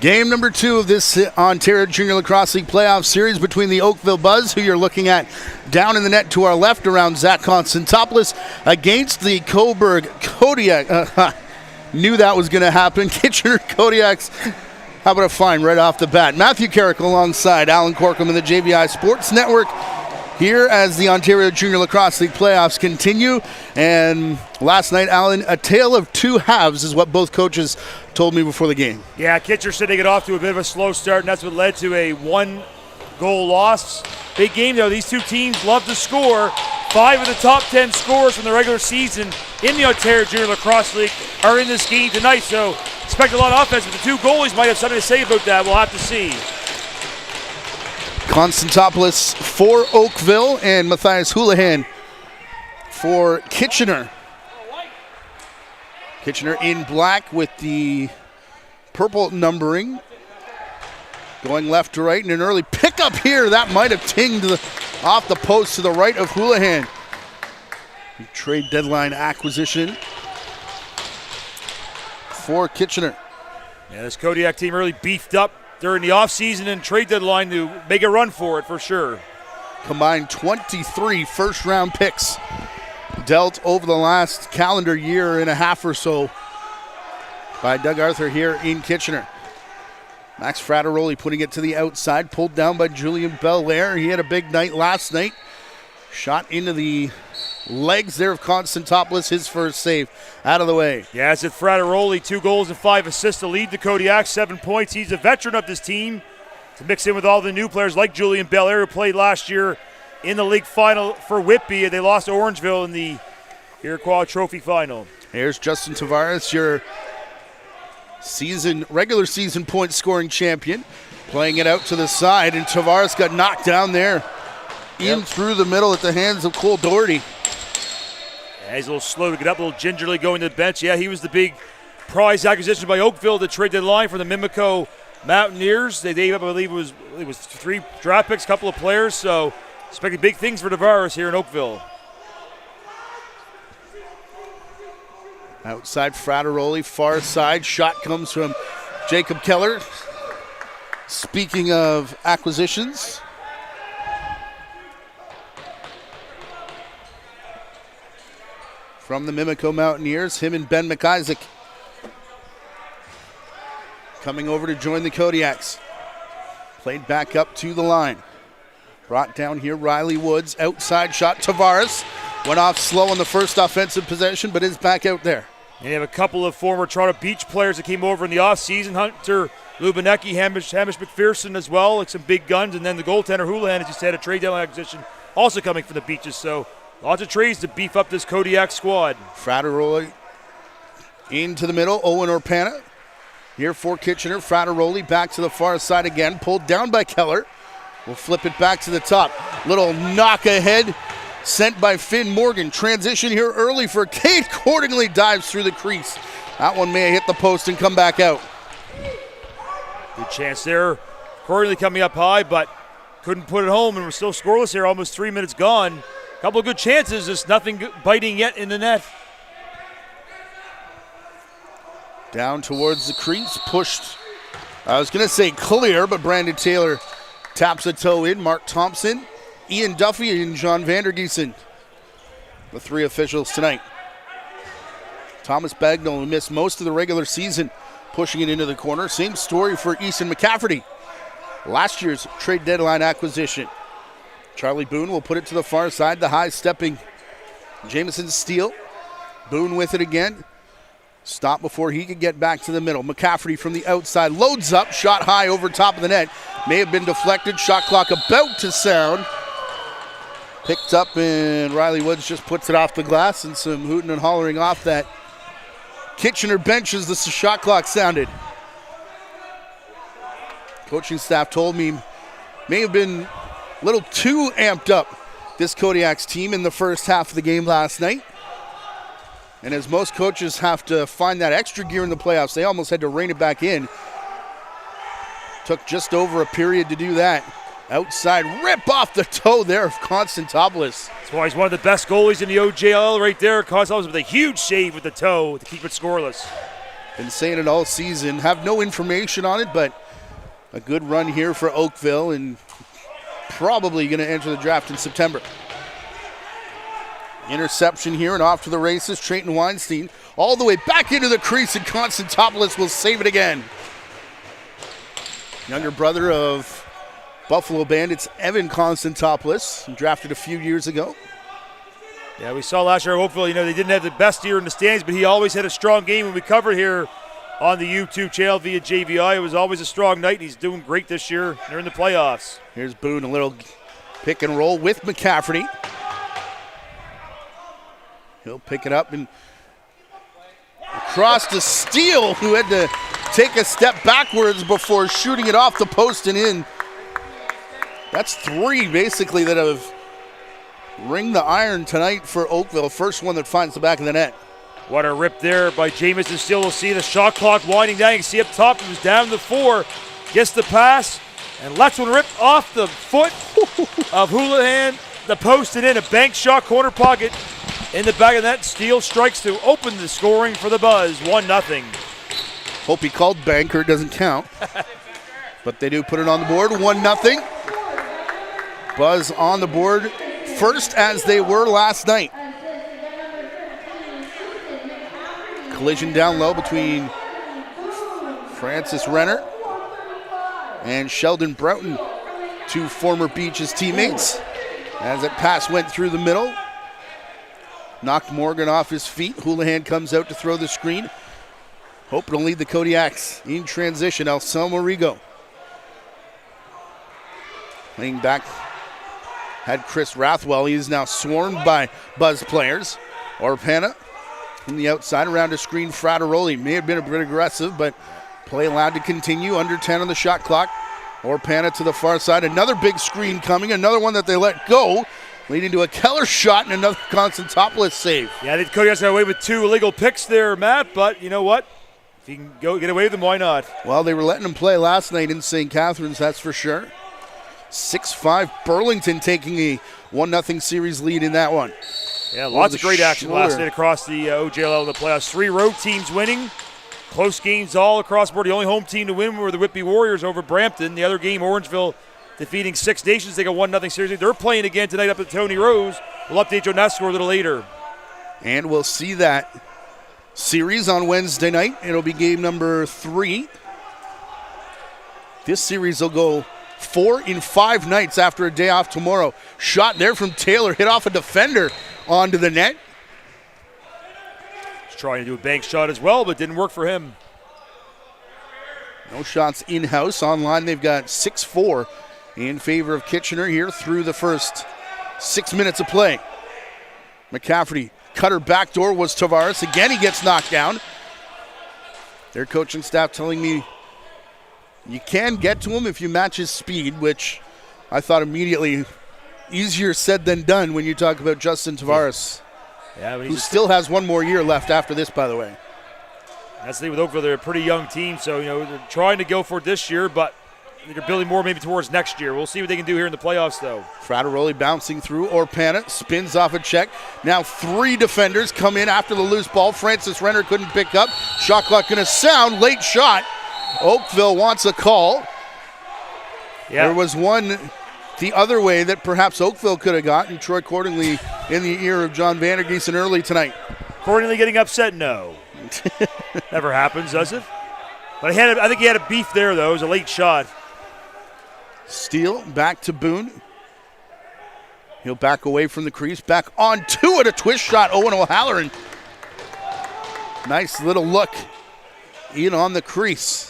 Game number 2 of this Ontario Junior Lacrosse League playoff series between the Oakville Buzz, who you're looking at down in the net to our left around Zach Konstantopoulos, against the Coburg Kodiaks. Knew that was going to happen. Kitchener Kodiaks. How about a fine right off the bat? Matthew Carrick alongside Alan Corkum and the JVI Sports Network here as the Ontario Junior Lacrosse League playoffs continue. And last night, Alan, a tale of two halves is what both coaches told me before the game. Yeah, Kitchener said they got off to a bit of a slow start, and that's what led to a 1-goal loss. Big game, though. These two teams love to score. 5 of the top 10 scorers from the regular season in the Ontario Junior Lacrosse League are in this game tonight, so expect a lot of offense, but the two goalies might have something to say about that. We'll have to see. Konstantopoulos for Oakville and Matthias Houlihan for Kitchener. Kitchener in black with the purple numbering. Going left to right, and an early pickup here. That might have tinged off the post to the right of Houlihan. Trade deadline acquisition for Kitchener. Yeah, this Kodiak team really beefed up during the offseason and trade deadline to make a run for it, for sure. Combined 23 first-round picks dealt over the last calendar year and a half or so by Doug Arthur here in Kitchener. Max Frateroli putting it to the outside, pulled down by Julian Belair. He had a big night last night. Shot into the legs there of Konstantopoulos, his first save out of the way. Yeah, it's at Frateroli, 2 goals and 5 assists to lead the Kodiaks, 7 points. He's a veteran of this team to mix in with all the new players like Julian Belair, who played last year in the league final for Whitby. They lost to Orangeville in the Iroquois Trophy final. Here's Justin Tavares, your regular season point scoring champion, playing it out to the side, and Tavares got knocked down there in through the middle at the hands of Cole Doherty. Yeah, he's a little slow to get up, a little gingerly going to the bench. Yeah, he was the big prize acquisition by Oakville to trade deadline for the Mimico Mountaineers. They gave up, I believe it was 3 draft picks, a couple of players, so expecting big things for Tavares here in Oakville. Outside Frateroli, far side. Shot comes from Jacob Keller. Speaking of acquisitions, from the Mimico Mountaineers, him and Ben McIsaac coming over to join the Kodiaks. Played back up to the line. Brought down here, Riley Woods. Outside shot, Tavares. Went off slow on the first offensive possession, but is back out there. And you have a couple of former Toronto Beach players that came over in the offseason. Hunter Lubinecki, Hamish McPherson as well, like some big guns. And then the goaltender Houlihan, as you said, a trade deadline acquisition, also coming from the Beaches. So lots of trades to beef up this Kodiak squad. Frateroli into the middle. Owen Orpana here for Kitchener. Frateroli back to the far side again. Pulled down by Keller. We'll flip it back to the top. Little knock ahead sent by Finn Morgan. Transition here early for Cade. Cordingly dives through the crease. That one may have hit the post and come back out. Good chance there. Cordingly coming up high, but couldn't put it home, and we're still scoreless here. Almost 3 minutes gone. Couple of good chances, just nothing biting yet in the net. Down towards the crease, pushed. I was going to say clear, but Brandon Taylor taps a toe in. Mark Thompson, Ian Duffy, and John Vandergiesen, the 3 officials tonight. Thomas Bagnall, who missed most of the regular season, pushing it into the corner. Same story for Easton McCafferty, last year's trade deadline acquisition. Charlie Boone will put it to the far side. The high-stepping Jameson Steele. Boone with it again. Stop before he could get back to the middle. McCafferty from the outside loads up. Shot high over top of the net. May have been deflected. Shot clock about to sound. Picked up, and Riley Woods just puts it off the glass, and some hooting and hollering off that Kitchener bench as the shot clock sounded. Coaching staff told me may have been a little too amped up, this Kodiaks team, in the first half of the game last night. And as most coaches have to find that extra gear in the playoffs, they almost had to rein it back in. Took just over a period to do that. Outside, rip off the toe there of Konstantopoulos. That's why he's one of the best goalies in the OJLL right there. Konstantopoulos with a huge save with the toe to keep it scoreless. Been saying it all season. Have no information on it, but a good run here for Oakville and probably going to enter the draft in September. Interception here and off to the races. Trayton Weinstein all the way back into the crease, and Constantopoulos will save it again. Younger brother of Buffalo Bandits, Evan Constantopoulos, drafted a few years ago. Yeah, we saw last year at Oakville, they didn't have the best year in the standings, but he always had a strong game, and we covered here on the YouTube channel via JVI. It was always a strong night, and he's doing great this year. They're in the playoffs. Here's Boone, a little pick and roll with McCafferty. He'll pick it up and across to Steele, who had to take a step backwards before shooting it off the post and in. That's three, basically, that have ringed the iron tonight for Oakville. First one that finds the back of the net. What a rip there by Jamison Steele. We'll see the shot clock winding down. You can see up top, he was down to 4. Gets the pass, and lets one rip off the foot of Houlihan. The post and in, a bank shot, corner pocket. In the back of that, Steele strikes to open the scoring for the Buzz, 1-0. Hope he called banker, doesn't count. But they do put it on the board, 1-0. Buzz on the board first as they were last night. Collision down low between Francis Renner and Sheldon Broughton, two former Beaches teammates. As that pass went through the middle, knocked Morgan off his feet. Houlihan comes out to throw the screen, hoping to lead the Kodiaks in transition. Anselmo Rigo playing back, had Chris Rathwell. He is now swarmed by Buzz players. Orpana from the outside around a screen. Frateroli may have been a bit aggressive, but play allowed to continue. Under 10 on the shot clock. Orpana to the far side. Another big screen coming. Another one that they let go, leading to a Keller shot and another Constantopoulos save. Yeah, the Kodiaks got away with 2 illegal picks there, Matt, but you know what? If you can go get away with them, why not? Well, they were letting them play last night in St. Catharines, that's for sure. 6-5 Burlington taking a 1-0 series lead in that one. Yeah, lots of great action last night across the OJLL in the playoffs. 3 road teams winning. Close games all across the board. The only home team to win were the Whitby Warriors over Brampton. The other game, Orangeville defeating Six Nations. They got 1-0 series. They're playing again tonight up at Tony Rose. We'll update you on that score a little later. And we'll see that series on Wednesday night. It'll be game number 3. This series will go 4 in 5 nights after a day off tomorrow. Shot there from Taylor, hit off a defender onto the net. He's trying to do a bank shot as well, but didn't work for him. No shots in-house. Online, they've got 6-4 in favor of Kitchener here through the first 6 minutes of play. McCafferty, cutter backdoor was Tavares. Again, he gets knocked down. Their coaching staff telling me you can get to him if you match his speed, which I thought immediately easier said than done when you talk about Justin Tavares, who still has 1 more year left after this, by the way. That's the thing with Oakville. They're a pretty young team, so they're trying to go for it this year, but they're building more maybe towards next year. We'll see what they can do here in the playoffs, though. Frateroli bouncing through. Orpana spins off a check. Now 3 defenders come in after the loose ball. Francis Renner couldn't pick up. Shot clock going to sound. Late shot. Oakville wants a call. Yeah. There was one the other way that perhaps Oakville could have gotten. Troy Cordingley in the ear of John Vandergeesen early tonight. Cordingley getting upset? No. Never happens, does it? But I think he had a beef there, though. It was a late shot. Steele back to Boone. He'll back away from the crease. Back on 2 at a twist shot. Owen O'Halloran. Nice little look in on the crease.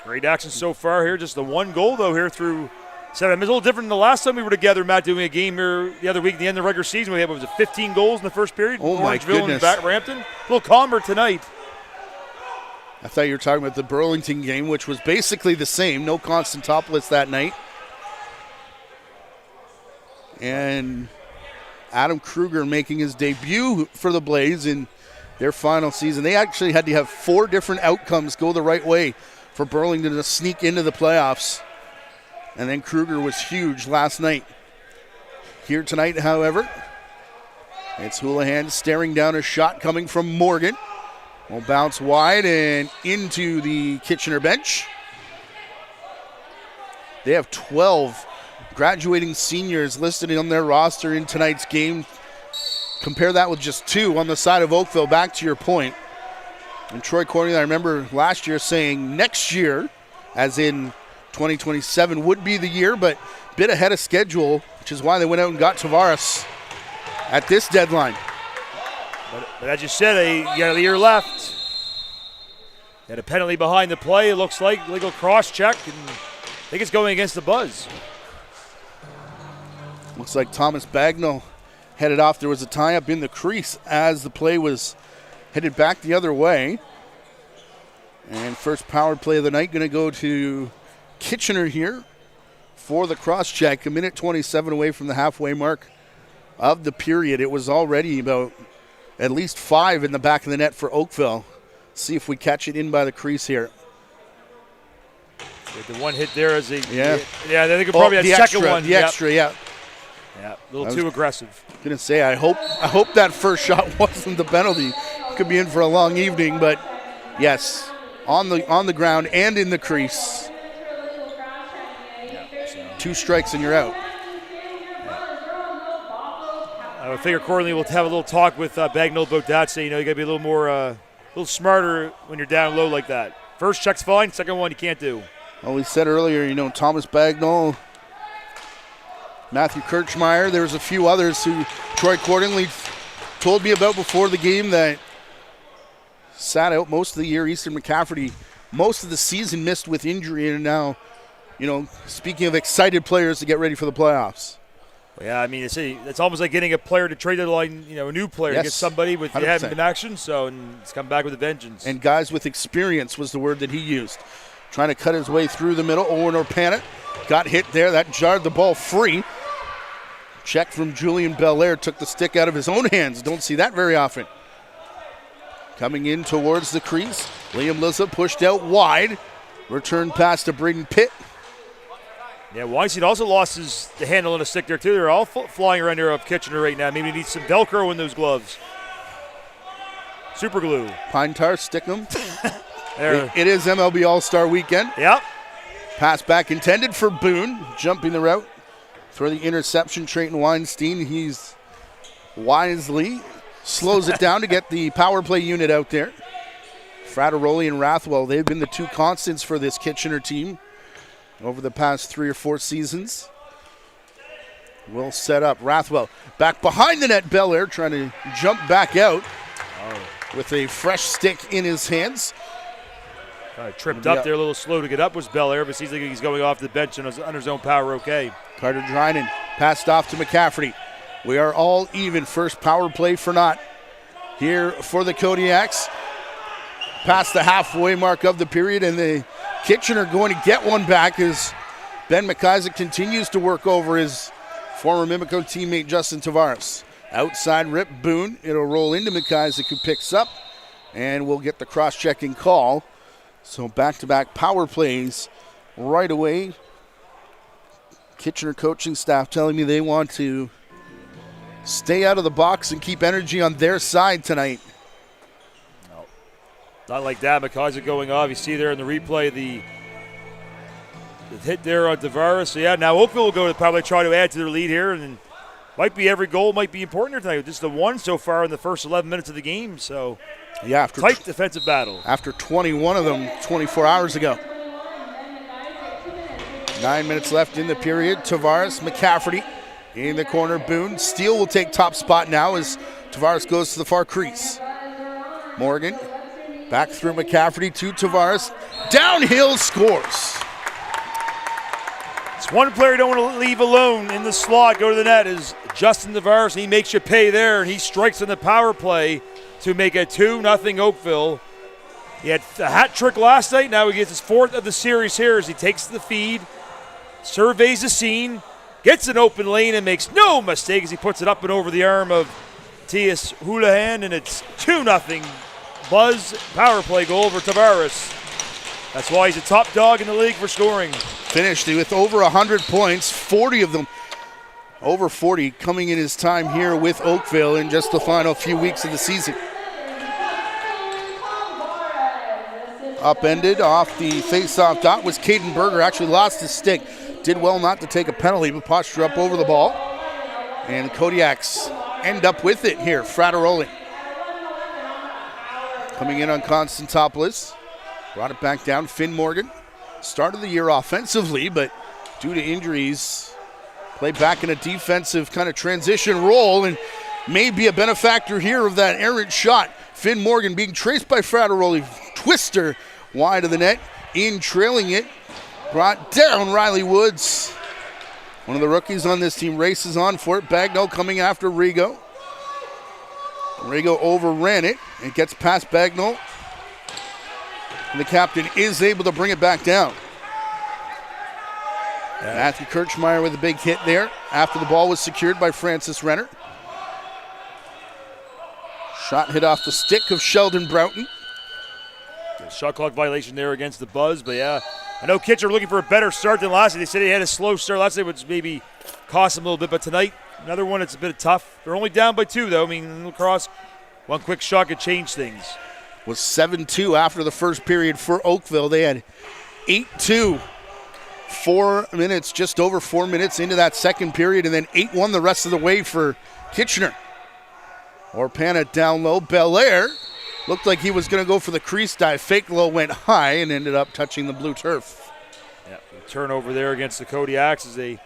Great action so far here. Just the 1 goal, though, here through 7. It's a little different than the last time we were together, Matt, doing a game here the other week at the end of the regular season. We had, 15 goals in the first period? Oh, my goodness. And Brampton. A little calmer tonight. I thought you were talking about the Burlington game, which was basically the same. No Constantopoulos that night. And Adam Kruger making his debut for the Blaze in their final season. They actually had to have 4 different outcomes go the right way for Burlington to sneak into the playoffs. And then Kruger was huge last night. Here tonight, however, It's Houlihan staring down a shot coming from Morgan. Will bounce wide and into the Kitchener bench. They have 12 graduating seniors listed on their roster in tonight's game. Compare that with just 2 on the side of Oakville. Back to your point. And Troy Cornelius, I remember last year saying next year, as in 2027, would be the year, but a bit ahead of schedule, which is why they went out and got Tavares at this deadline. But as you said, you got a year left. Had a penalty behind the play, it looks like. Legal cross check, and I think it's going against the Buzz. Looks like Thomas Bagnall headed off. There was a tie-up in the crease as the play was headed back the other way. And first power play of the night going to go to Kitchener here for the cross check. A minute 27 away from the halfway mark of the period. It was already about at least 5 in the back of the net for Oakville. See if we catch it in by the crease here. The one hit there is a yeah. I think it probably had second extra, one. The extra, yeah. Yeah, a little too aggressive. Gonna say I hope that first shot wasn't the penalty. Could be in for a long evening, but yes, on the ground and in the crease. Yeah, so. 2 strikes and you're out. I would figure Corley will have a little talk with Bagnall about that. Say, you got to be a little more, a little smarter when you're down low like that. First check's fine, second one you can't do. Well, we said earlier, Thomas Bagnall, Matthew Kirchmeier, there was a few others who Troy Cordingley told me about before the game that sat out most of the year. Easton McCafferty, most of the season missed with injury, and now, speaking of excited players to get ready for the playoffs. Yeah, I mean, it's almost like getting a player to trade deadline, a new player, yes, to get somebody with 100%. You haven't been action, and it's come back with a vengeance. And guys with experience was the word that he used. Trying to cut his way through the middle. Owen Orpana got hit there. That jarred the ball free. Check from Julian Belair, took the stick out of his own hands. Don't see that very often. Coming in towards the crease. Liam Lizza pushed out wide. Return pass to Braden Pitt. Yeah, Weinstein also lost the handle on the stick there, too. They're all flying around here of Kitchener right now. Maybe he needs some Velcro in those gloves. Super glue. Pine tar, stick them. There. It is MLB All-Star Weekend. Yep. Pass back intended for Boone. Jumping the route for the interception. Trayton Weinstein, he's wisely slows it down to get the power play unit out there. Frattaroli and Rathwell, they've been the 2 constants for this Kitchener team over the past 3 or 4 seasons. Will set up. Rathwell back behind the net. Belair trying to jump back out with a fresh stick in his hands. Tripped up there, a little slow to get up was Belair, but seems like he's going off the bench and under his own power okay. Carter Drynan passed off to McCafferty. We are all even. First power play for naught here for the Kodiaks. Past the halfway mark of the period, and the Kitchener going to get one back as Ben McIsaac continues to work over his former Mimico teammate Justin Tavares. Outside rip, Boone. It'll roll into McIsaac, who picks up, and we'll get the cross-checking call. So back-to-back power plays right away. Kitchener coaching staff telling me they want to stay out of the box and keep energy on their side tonight. No, not like that. McIsaac going off. You see there in the replay the hit there on Tavares. So, yeah, now Oakville will go to probably try to add to their lead here. And might be every goal might be important here tonight. Just the one so far in the first 11 minutes of the game. So, yeah, after tight defensive battle. After 21 of them 24 hours ago. 9 minutes left in the period. Tavares, McCafferty in the corner. Boone. Steele will take top spot now as Tavares goes to the far crease. Morgan back through McCafferty to Tavares. Downhill, scores. It's one player you don't want to leave alone in the slot, go to the net, is Justin Tavares. He makes you pay there, and he strikes in the power play to make it 2-0 Oakville. He had a hat trick last night. Now he gets his 4th of the series here as he takes the feed, surveys the scene, gets an open lane, and makes no mistake as he puts it up and over the arm of T.S. Houlihan, and it's 2-0 Buzz power play goal over Tavares. That's why he's a top dog in the league for scoring. Finished with over 100 points, 40 of them over 40 coming in his time here with Oakville in just the final few weeks of the season. Upended off the face-off dot was Caden Berger. Actually lost his stick. Did well not to take a penalty, but posture up over the ball. And the Kodiaks end up with it here. Frateroli coming in on Constantopoulos. Brought it back down. Finn Morgan started the year offensively, but due to injuries, played back in a defensive kind of transition role and may be a benefactor here of that errant shot. Finn Morgan being traced by Frateroli. Twister wide of the net. In trailing it. Brought down Riley Woods. One of the rookies on this team races on for it. Bagnall coming after Rigo. Rigo overran it. It gets past Bagnall. And the captain is able to bring it back down. Yeah. Matthew Kirchmeyer with a big hit there after the ball was secured by Francis Renner. Shot hit off the stick of Sheldon Broughton. Shot clock violation there against the Buzz, but yeah. I know Kitchener looking for a better start than last night. They said he had a slow start last night, which maybe cost him a little bit, but tonight, another one that's a bit tough. They're only down by 2, though. I mean, lacrosse, one quick shot could change things. Was 7-2 after the first period for Oakville. They had 8-2. 4 minutes, just over 4 minutes into that second period, and then 8-1 the rest of the way for Kitchener. Orpana down low. Belair looked like he was going to go for the crease dive. Fake low went high and ended up touching the blue turf. Yeah, the turnover there against the Kodiaks is at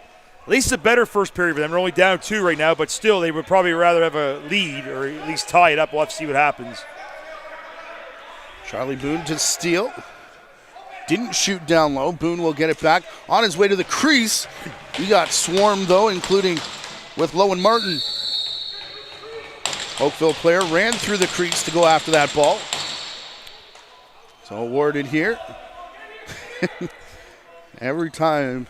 least a better first period for them. They're only down 2 right now, but still they would probably rather have a lead or at least tie it up. We'll have to see what happens. Charlie Boone to steal. Didn't shoot down low. Boone will get it back. On his way to the crease. He got swarmed, though, including with Lowen Martin. Oakville player ran through the crease to go after that ball. So awarded here. Every time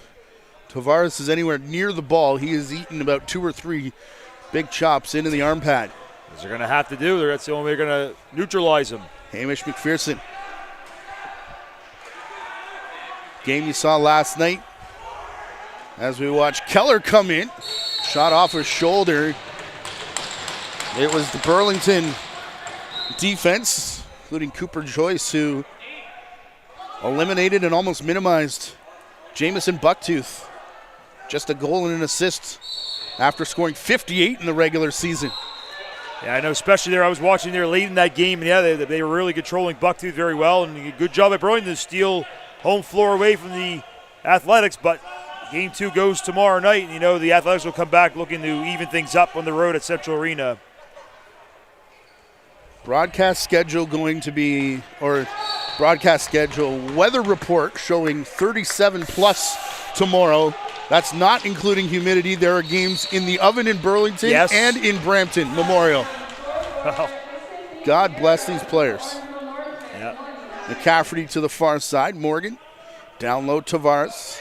Tavares is anywhere near the ball, he has eaten about 2 or 3 big chops into the arm pad. As they're going to have to do. That's the only way they're going to neutralize him. Hamish McPherson. Game you saw last night as we watched Keller come in. Shot off his shoulder. It was the Burlington defense, including Cooper Joyce, who eliminated and almost minimized Jamison Bucktooth. Just a goal and an assist after scoring 58 in the regular season. Yeah, I know, especially there. I was watching there late in that game, and yeah, they were really controlling Bucktooth very well, and good job by Burlington to steal home floor away from the Athletics, but game 2 goes tomorrow night, and you know the Athletics will come back looking to even things up on the road at Central Arena. Broadcast schedule weather report showing 37 plus tomorrow. That's not including humidity. There are games in the Oven in Burlington and in Brampton Memorial. God bless these players. Yeah. McCafferty to the far side. Morgan. Down low Tavares.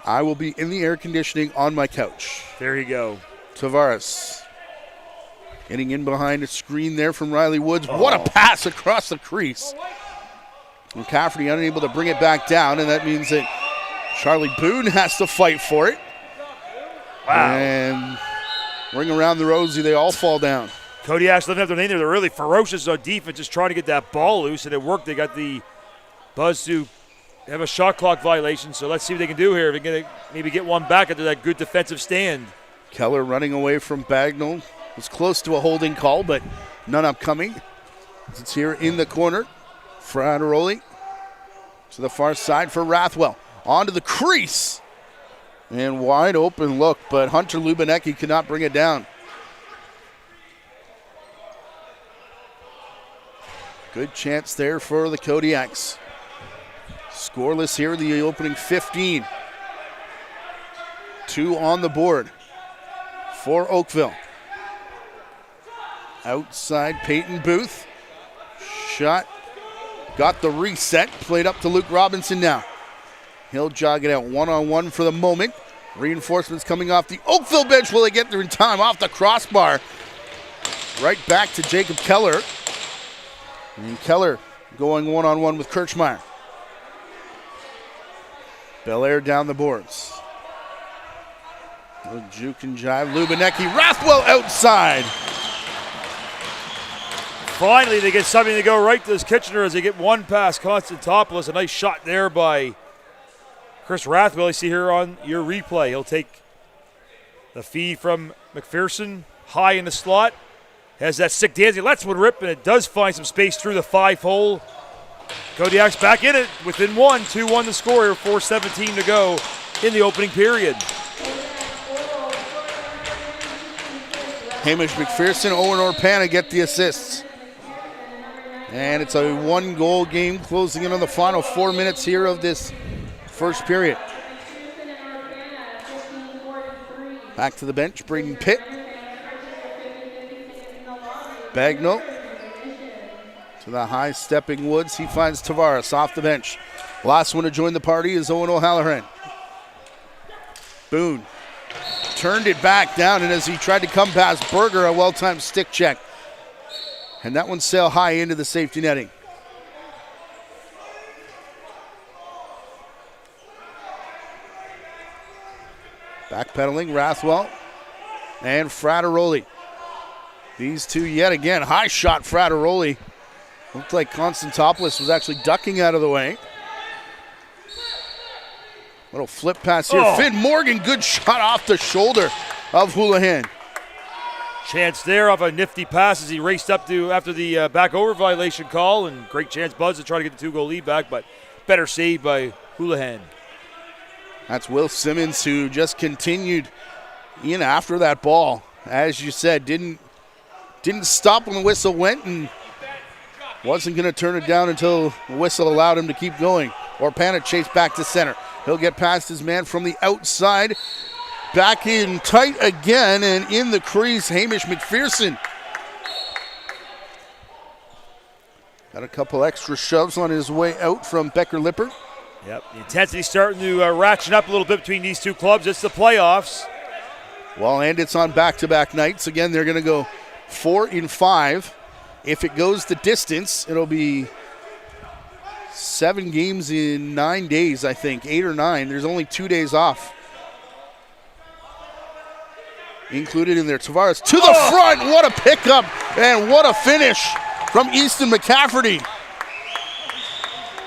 I will be in the air conditioning on my couch. There you go. Tavares. Getting in behind a screen there from Riley Woods. What a pass across the crease. McCafferty unable to bring it back down, and that means that Charlie Boone has to fight for it. Wow. And ring around the rosy, they all fall down. Kodiaks living up their name there. They're really ferocious on defense, just trying to get that ball loose, and it worked. They got the Buzz to have a shot clock violation, so let's see what they can do here. If they can maybe get one back after that good defensive stand. Keller running away from Bagnall. Was close to a holding call, but none upcoming. It's here in the corner. Frateroli to the far side for Rathwell. Onto the crease. And wide open look, but Hunter Lubinecki could not bring it down. Good chance there for the Kodiaks. Scoreless here in the opening 15. 2 on the board for Oakville. Outside Peyton Booth. Shot. Got the reset. Played up to Luke Robinson now. He'll jog it out one-on-one for the moment. Reinforcements coming off the Oakville bench. Will they get there in time? Off the crossbar. Right back to Jacob Keller. And Keller going one-on-one with Kirchmeyer. Belair down the boards. Juke and jive. Lubinecki, Rathwell outside. Finally, they get something to go right to this Kitchener as they get one past Constantopoulos. A nice shot there by Chris Rathwell. You see here on your replay. He'll take the feed from McPherson high in the slot. Has that stick dancing. Lets one rip, and it does find some space through the 5-hole. Kodiaks back in it within one. 2-1 the score here. 4:17 to go in the opening period. Hamish McPherson, Owen Orpana get the assists. And it's a one-goal game closing in on the final 4 minutes here of this first period. Back to the bench, Braden Pitt. Bagno to the high-stepping Woods. He finds Tavares off the bench. Last one to join the party is Owen O'Halloran. Boone turned it back down, and as he tried to come past Berger, a well-timed stick check. And that one sailed high into the safety netting. Backpedaling, Rathwell and Frateroli. These two yet again. High shot, Frateroli. Looked like Constantopoulos was actually ducking out of the way. Little flip pass here. Oh. Finn Morgan, good shot off the shoulder of Houlihan. Chance there off a nifty pass as he raced up to after the back over violation call, and great chance Buzz to try to get the 2-goal lead back, but better save by Houlihan. That's Will Simmons, who just continued in after that ball. As you said, didn't stop when the whistle went and wasn't going to turn it down until the whistle allowed him to keep going. Orpana chased back to center. He'll get past his man from the outside. Back in tight again, and in the crease, Hamish McPherson. Got a couple extra shoves on his way out from Becker Lipper. Yep, the intensity's starting to ratchet up a little bit between these two clubs. It's the playoffs. Well, and it's on back-to-back nights. Again, they're going to go 4 in 5. If it goes the distance, it'll be 7 games in 9 days, I think, 8 or 9. There's only 2 days off included in there. Tavares to the front. What a pickup and what a finish from Easton McCafferty.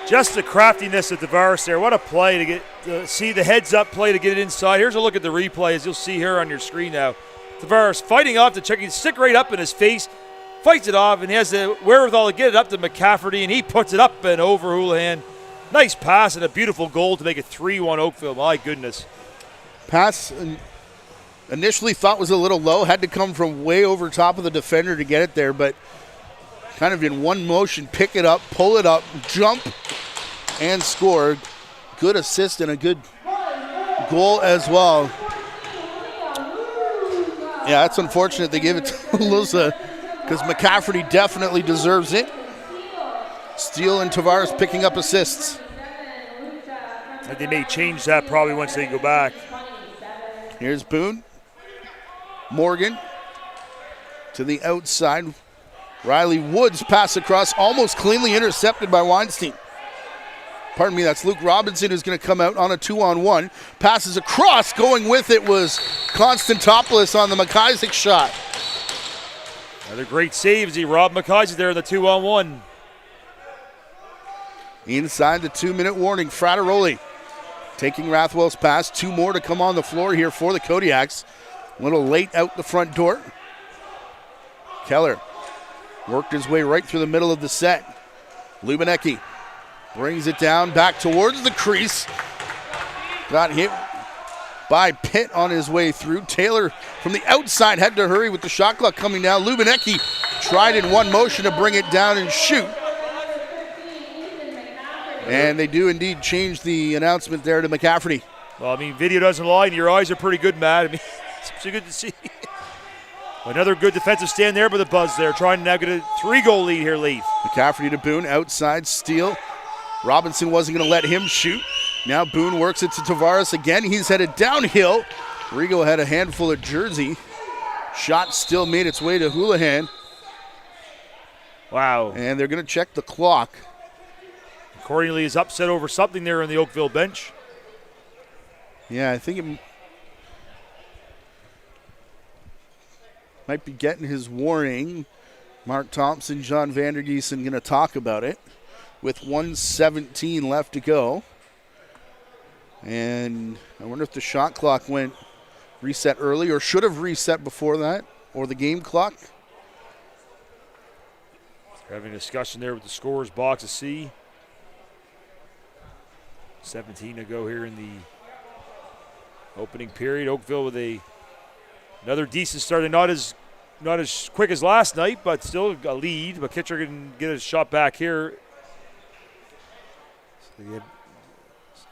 Just the craftiness of Tavares there. What a play to get to see the heads-up play to get it inside. Here's a look at the replay, as you'll see here on your screen now. Tavares fighting off the check. He stick right up in his face, fights it off, and he has the wherewithal to get it up to McCafferty, and he puts it up and over Houlihan. Nice pass and a beautiful goal to make it 3-1 Oakville. My goodness. Pass initially thought was a little low. Had to come from way over top of the defender to get it there, but kind of in one motion, pick it up, pull it up, jump, and score. Good assist and a good goal as well. Yeah, that's unfortunate they gave it to Luza because McCafferty definitely deserves it. Steele and Tavares picking up assists. And they may change that probably once they go back. Here's Boone. Morgan to the outside. Riley Woods pass across, almost cleanly intercepted by Weinstein. Pardon me, that's Luke Robinson who's going to come out on a 2-on-1. Passes across, going with it was Constantopoulos on the McIsaac shot. Another great save as he robbed McIsaac there in the 2-on-1. Inside the 2-minute warning, Frateroli taking Rathwell's pass. 2 more to come on the floor here for the Kodiaks. A little late out the front door. Keller worked his way right through the middle of the set. Lubinecki brings it down back towards the crease. Got hit by Pitt on his way through. Taylor from the outside had to hurry with the shot clock coming down. Lubinecki tried in one motion to bring it down and shoot. And they do indeed change the announcement there to McCafferty. Well, I mean, video doesn't lie, and your eyes are pretty good, Matt. I mean, it's good to see. Another good defensive stand there by the Buzz there, trying to now get a 3-goal lead here, Leaf. McCafferty to Boone, outside steal. Robinson wasn't going to let him shoot. Now Boone works it to Tavares again. He's headed downhill. Rigo had a handful of jersey. Shot still made its way to Houlihan. Wow. And they're going to check the clock. Accordingly is upset over something there on the Oakville bench. Yeah, I think might be getting his warning. Mark Thompson, John Vandergiesen going to talk about it with 1:17 left to go. And I wonder if the shot clock went reset early or should have reset before that, or the game clock. Having a discussion there with the scorer's box to see. 17 to go here in the opening period. Oakville with another decent start. Not as quick as last night, but still a lead. But Kitchener can get a shot back here. So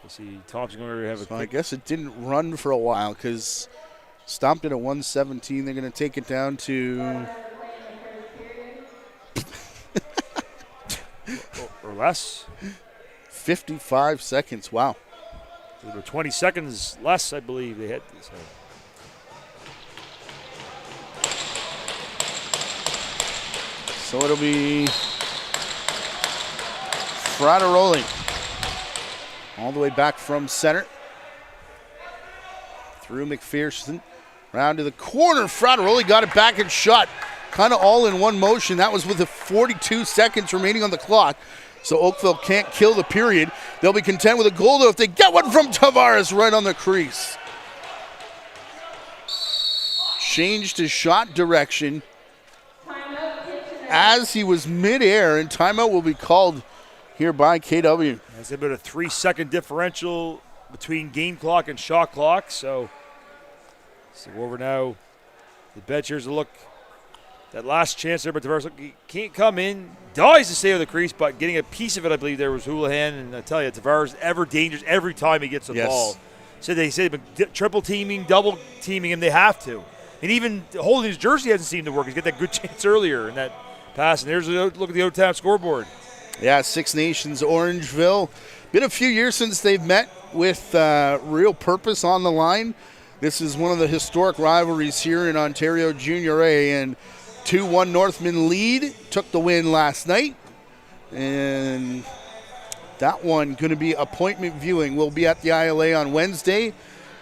let's see, Thompson going to have a so I guess it didn't run for a while because stopped it at 1:17. They're going to take it down to or less. 55 seconds. Wow. There were 20 seconds less, I believe they had. So it'll be Frateroli all the way back from center. Through McPherson. Round to the corner. Frateroli got it back and shot. Kind of all in one motion. That was with the 42 seconds remaining on the clock. So Oakville can't kill the period. They'll be content with a goal, though, if they get one from Tavares right on the crease. Changed his shot direction as he was midair, and timeout will be called here by KW. There's about a 3-second differential between game clock and shot clock. So go over now. The bench, here's a look. That last chance there, but Tavares he can't come in. Dies to stay on the crease, but getting a piece of it, I believe there was Houlihan. And I tell you, Tavares ever dangerous every time he gets the ball. So they say they've been triple teaming, double teaming him. They have to. And even holding his jersey hasn't seemed to work. He's got that good chance earlier in that pass. And there's a look at the O-Town scoreboard. Yeah, Six Nations, Orangeville. Been a few years since they've met with real purpose on the line. This is one of the historic rivalries here in Ontario Junior A, and 2-1 Northman lead, took the win last night. And that one going to be appointment viewing. We'll be at the ILA on Wednesday.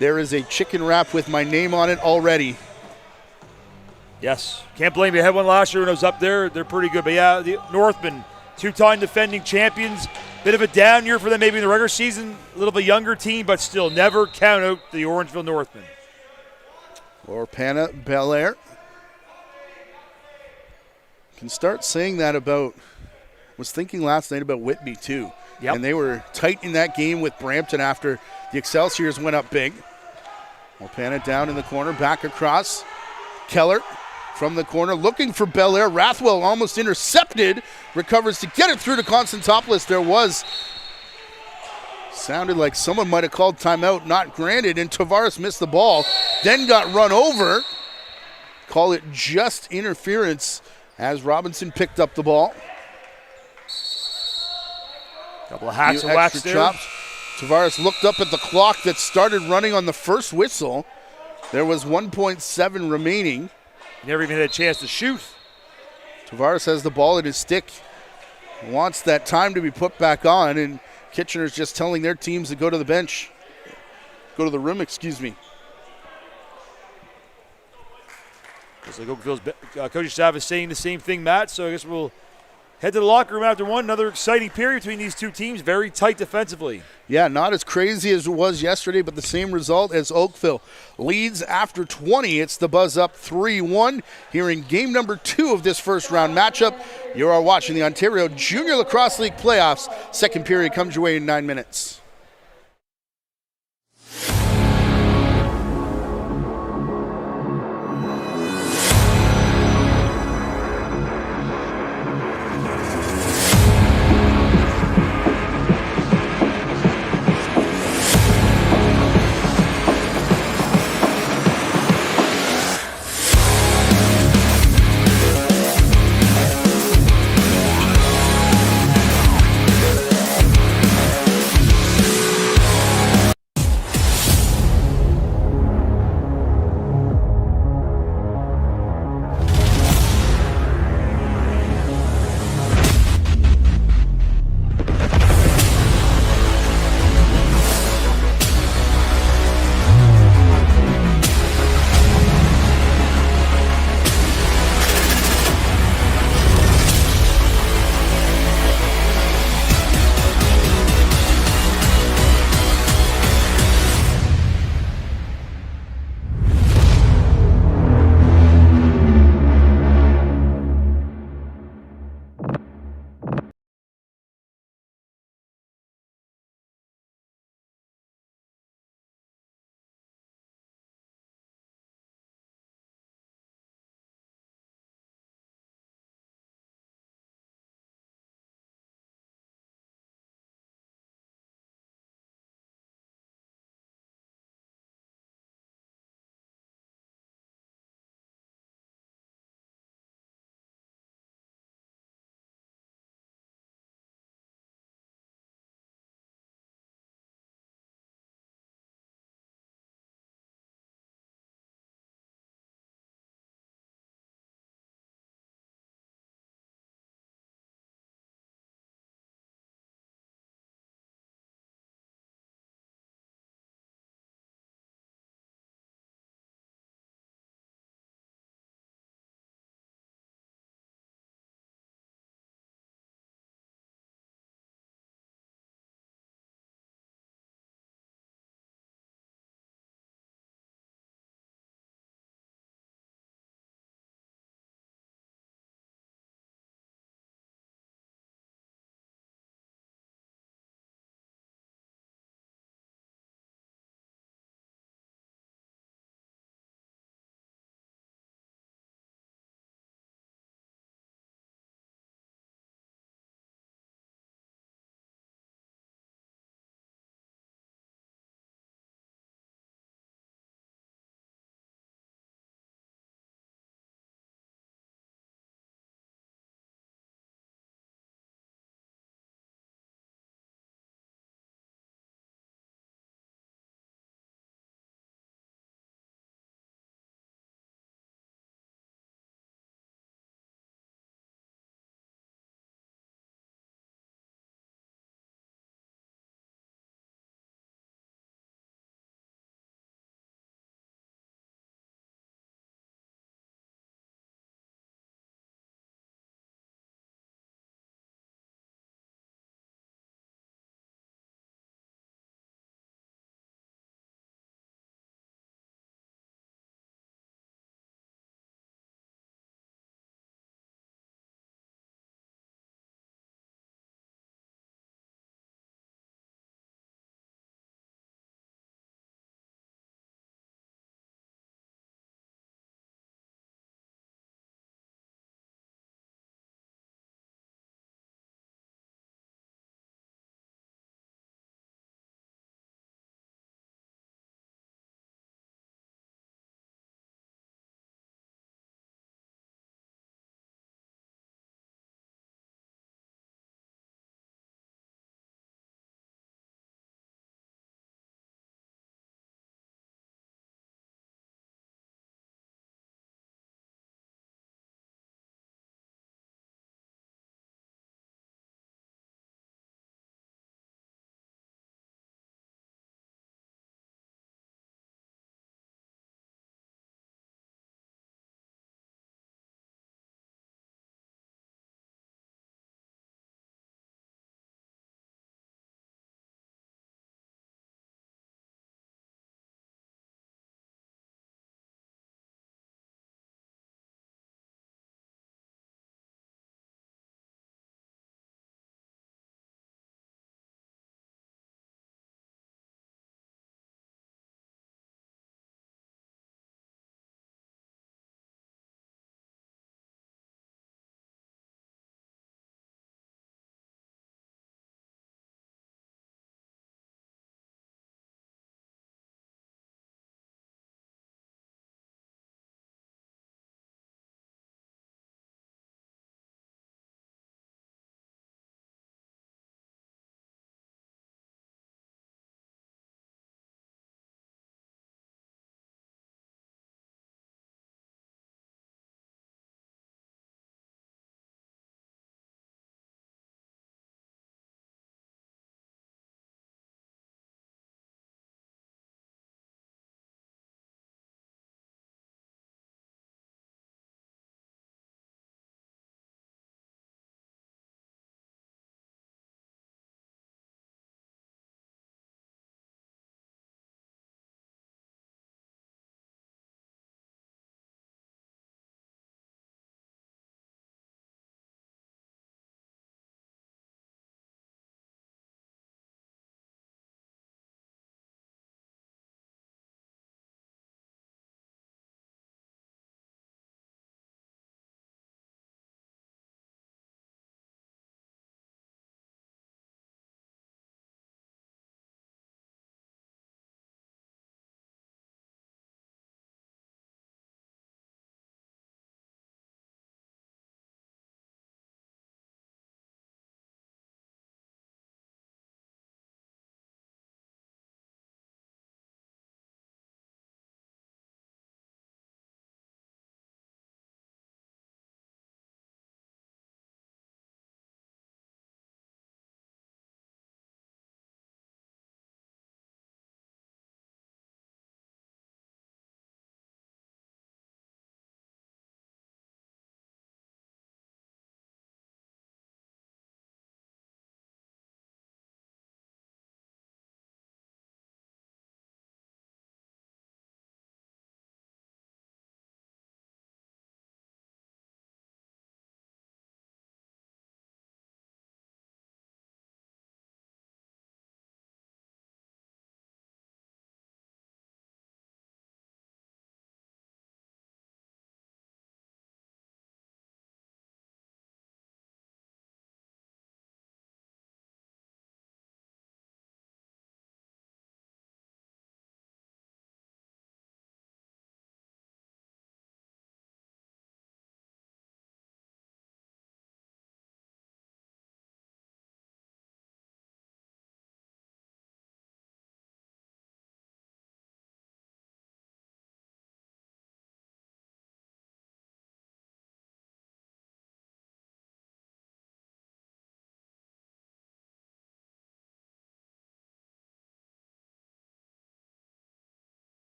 There is a chicken wrap with my name on it already. Yes, can't blame you. I had one last year when I was up there. They're pretty good. But yeah, the Northmen, 2-time defending champions. Bit of a down year for them maybe in the regular season. A little bit younger team, but still never count out the Orangeville Northmen. Orpana Bel Air. Can start saying that about, was thinking last night about Whitby too. Yep. And they were tight in that game with Brampton after the Excelsiors went up big. Orpana down in the corner, back across. Keller from the corner looking for Bel Air. Rathwell almost intercepted, recovers to get it through to Constantopoulos. There was, sounded like someone might have called timeout, not granted, and Tavares missed the ball, then got run over. Call it just interference as Robinson picked up the ball. Couple of hacks of wax there. Chops. Tavares looked up at the clock that started running on the first whistle. There was 1.7 remaining. Never even had a chance to shoot. Tavares has the ball at his stick. Wants that time to be put back on, and Kitchener's just telling their teams to go to the bench. Go to the room, excuse me. Looks like Oakville's coaching staff is saying the same thing, Matt, so I guess we'll head to the locker room after one. Another exciting period between these two teams. Very tight defensively. Yeah, not as crazy as it was yesterday, but the same result as Oakville leads after 20. It's the Buzz up 3-1 here in game number 2 of this first round matchup. You are watching the Ontario Junior Lacrosse League playoffs. Second period comes your way in 9 minutes.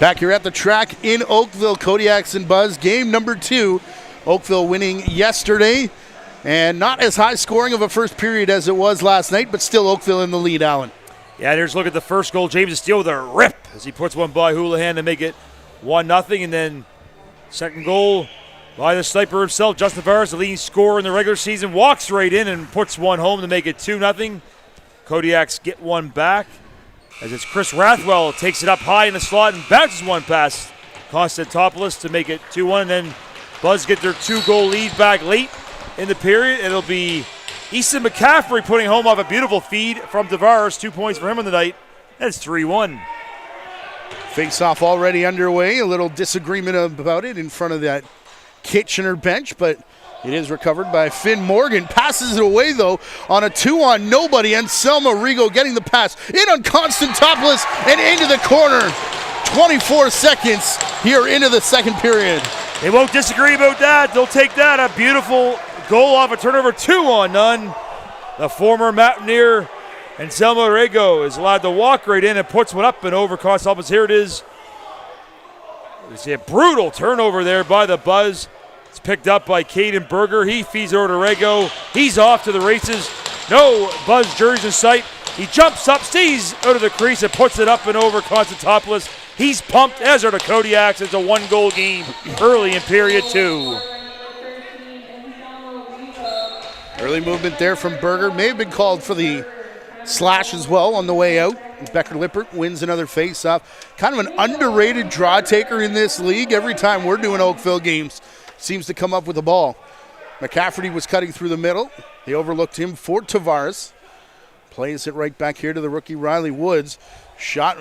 Back here at the track in Oakville, Kodiaks and Buzz, game number 2. Oakville winning yesterday, and not as high scoring of a first period as it was last night, but still Oakville in the lead, Alan. Yeah, there's a look at the first goal. James Steele with a rip as he puts one by Houlihan to make it 1-0, and then second goal by the sniper himself, Justin Tavares, the leading scorer in the regular season, walks right in and puts one home to make it 2-0. Kodiaks get one back as it's Chris Rathwell takes it up high in the slot and bounces one past Konstantopoulos to make it 2-1. And then Buzz get their 2-goal lead back late in the period. It'll be Easton McCaffrey putting home off a beautiful feed from Tavares. 2 points for him on the night. That's 3-1. Face-off already underway. A little disagreement about it in front of that Kitchener bench, but it is recovered by Finn Morgan. Passes it away, though, on a 2-on-nobody. And Selma Rigo getting the pass in on Konstantopoulos and into the corner. 24 seconds here into the second period. They won't disagree about that. They'll take that. A beautiful goal off a turnover, 2-on-none. The former Mountaineer and Selma Rigo is allowed to walk right in and puts one up and over Konstantopoulos. Here it is. We see a brutal turnover there by the Buzz. It's picked up by Caden Berger. He feeds over to Rego. He's off to the races. No Buzz jerseys in sight. He jumps up, stays out of the crease, and puts it up and over Konstantopoulos. He's pumped, as are the Kodiaks. It's a 1-goal game early in period 2. Early movement there from Berger. May have been called for the slash as well on the way out. Becker Lippert wins another face-off. Kind of an underrated draw taker in this league. Every time we're doing Oakville games, seems to come up with the ball. McCafferty was cutting through the middle. They overlooked him for Tavares. Plays it right back here to the rookie Riley Woods. Shot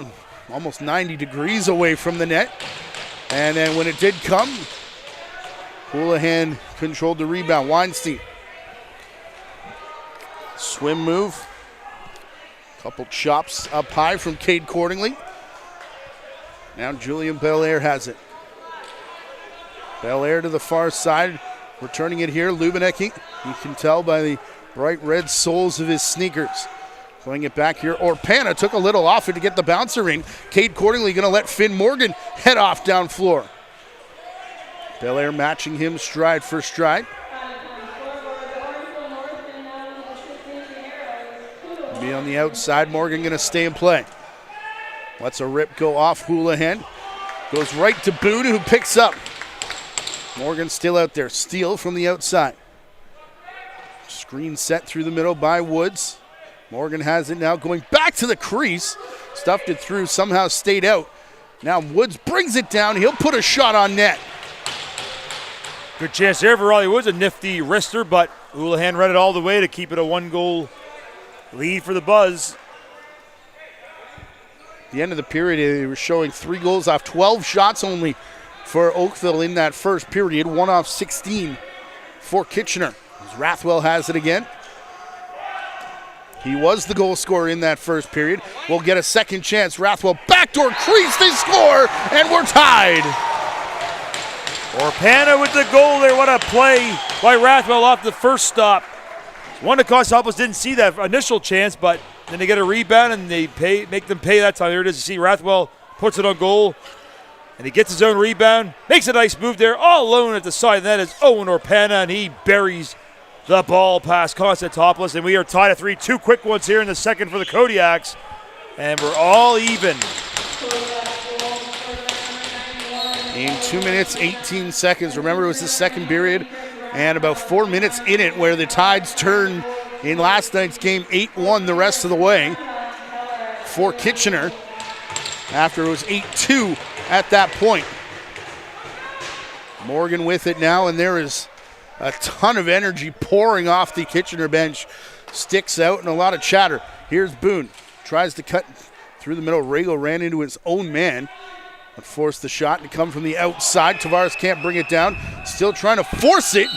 almost 90 degrees away from the net. And then when it did come, Houlihan controlled the rebound. Weinstein. Swim move. Couple chops up high from Cade Cordingley. Now Julian Belair has it. Belair to the far side, returning it here. Lubinecki, you can tell by the bright red soles of his sneakers. Playing it back here. Orpana took a little off it to get the bouncer in. Cade Cordingley going to let Finn Morgan head off down floor. Belair matching him stride for stride. Be on the outside. Morgan going to stay and play. Lets a rip go off Houlihan. Goes right to Boone, who picks up. Morgan still out there. Steele from the outside. Screen set through the middle by Woods. Morgan has it now going back to the crease. Stuffed it through, somehow stayed out. Now Woods brings it down. He'll put a shot on net. Good chance there for Riley Woods. A nifty wrister, but Houlihan read it all the way to keep it a 1-goal lead for the Buzz. At the end of the period, they were showing 3 goals off 12 shots only for Oakville in that first period. 1 off 16 for Kitchener. As Rathwell has it again. He was the goal scorer in that first period. We'll get a second chance. Rathwell backdoor crease. They score, and we're tied. Orpana with the goal there. What a play by Rathwell off the first stop. One of Konstantopoulos didn't see that initial chance, but then they get a rebound and they make them pay that time. There it is. You see Rathwell puts it on goal, and he gets his own rebound. Makes a nice move there. All alone at the side of that is Owen Orpana, and he buries the ball past Konstantopoulos, and we are tied at 3. 2 quick ones here in the second for the Kodiaks, and we're all even. In 2 minutes, 18 seconds. Remember, it was the second period, and about 4 minutes in it where the Tides turned in last night's game 8-1 the rest of the way for Kitchener after it was 8-2 at that point. Morgan with it now, and there is a ton of energy pouring off the Kitchener bench. Sticks out and a lot of chatter. Here's Boone. Tries to cut through the middle. Rego ran into his own man, but forced the shot to come from the outside. Tavares can't bring it down. Still trying to force it.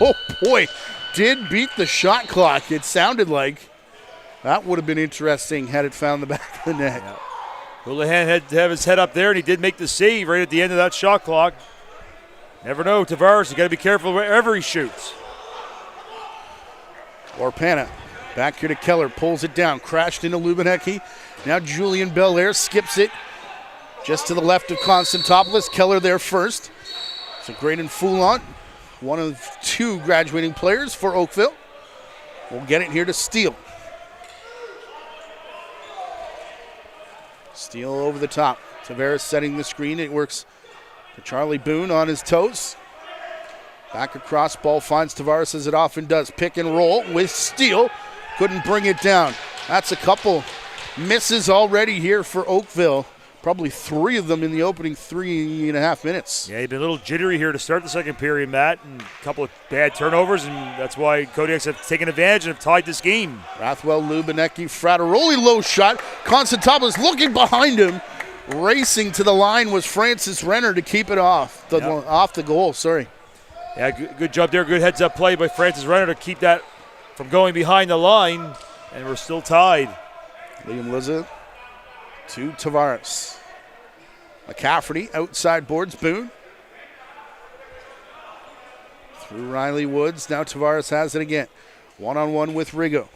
Oh boy, did beat the shot clock. It sounded like that would have been interesting had it found the back of the net. Yeah. Houlihan had to have his head up there, and he did make the save right at the end of that shot clock. Never know, Tavares, you got to be careful wherever he shoots. Orpana back here to Keller, pulls it down, crashed into Lubinecki. Now Julian Belair skips it just to the left of Constantopoulos. Keller there first. So Graydon Foulon, one of 2 graduating players for Oakville, will get it here to Steele. Steele over the top. Tavares setting the screen. It works to Charlie Boone on his toes. Back across, ball finds Tavares as it often does. Pick and roll with Steele. Couldn't bring it down. That's a couple misses already here for Oakville. Probably 3 of them in the opening 3.5 minutes. Yeah, he's been a little jittery here to start the second period, Matt, and a couple of bad turnovers, and that's why Kodiaks have taken advantage and have tied this game. Rathwell, Lubinecki, Frateroli, low shot. Constantopoulos looking behind him. Racing to the line was Francis Renner to keep it off the goal. Sorry. Yeah, good job there. Good heads-up play by Francis Renner to keep that from going behind the line, and we're still tied. Liam Liza to Tavares. McCafferty, outside boards, Boone. Through Riley Woods, now Tavares has it again. One-on-one with Rigo.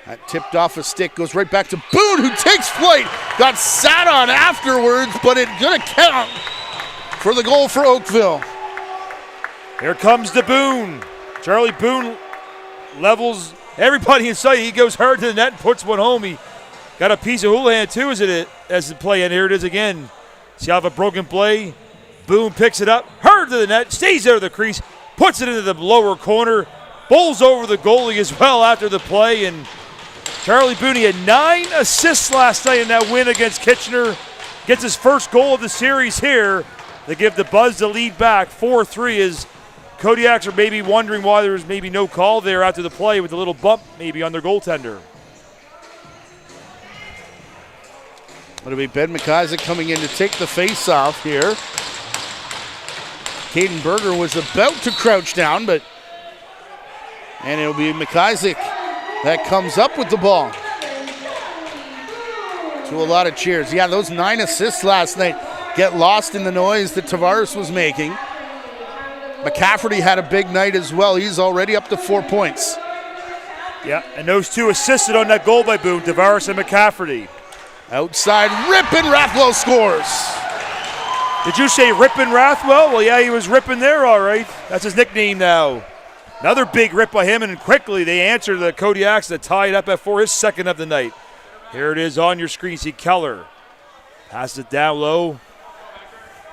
That tipped off a stick, goes right back to Boone, who takes flight. Got sat on afterwards, but it's gonna count for the goal for Oakville. Here comes the Boone. Charlie Boone levels everybody in sight. He goes hard to the net and puts one home. He got a piece of Houlihan too as the play, and here it is again. See how a broken play. Boone picks it up, hard to the net, stays out of the crease, puts it into the lower corner, bowls over the goalie as well after the play, and Charlie Boone, he had 9 assists last night in that win against Kitchener. Gets his first goal of the series here. They give the Buzz the lead back, 4-3, as Kodiaks are maybe wondering why there was maybe no call there after the play with a little bump maybe on their goaltender. It'll be Ben McIsaac coming in to take the face-off here. Caden Berger was about to crouch down, and it'll be McIsaac that comes up with the ball. To a lot of cheers. Yeah, those 9 assists last night get lost in the noise that Tavares was making. McCafferty had a big night as well. He's already up to 4 points. Yeah, and those 2 assisted on that goal by Boone, Tavares and McCafferty. Outside, Rippin Rathwell scores. Did you say Rippin Rathwell? Well, yeah, he was ripping there, all right. That's his nickname now. Another big rip by him, and quickly they answer the Kodiaks that tie it up at 4, his second of the night. Here it is on your screen. See Keller. Passes it down low.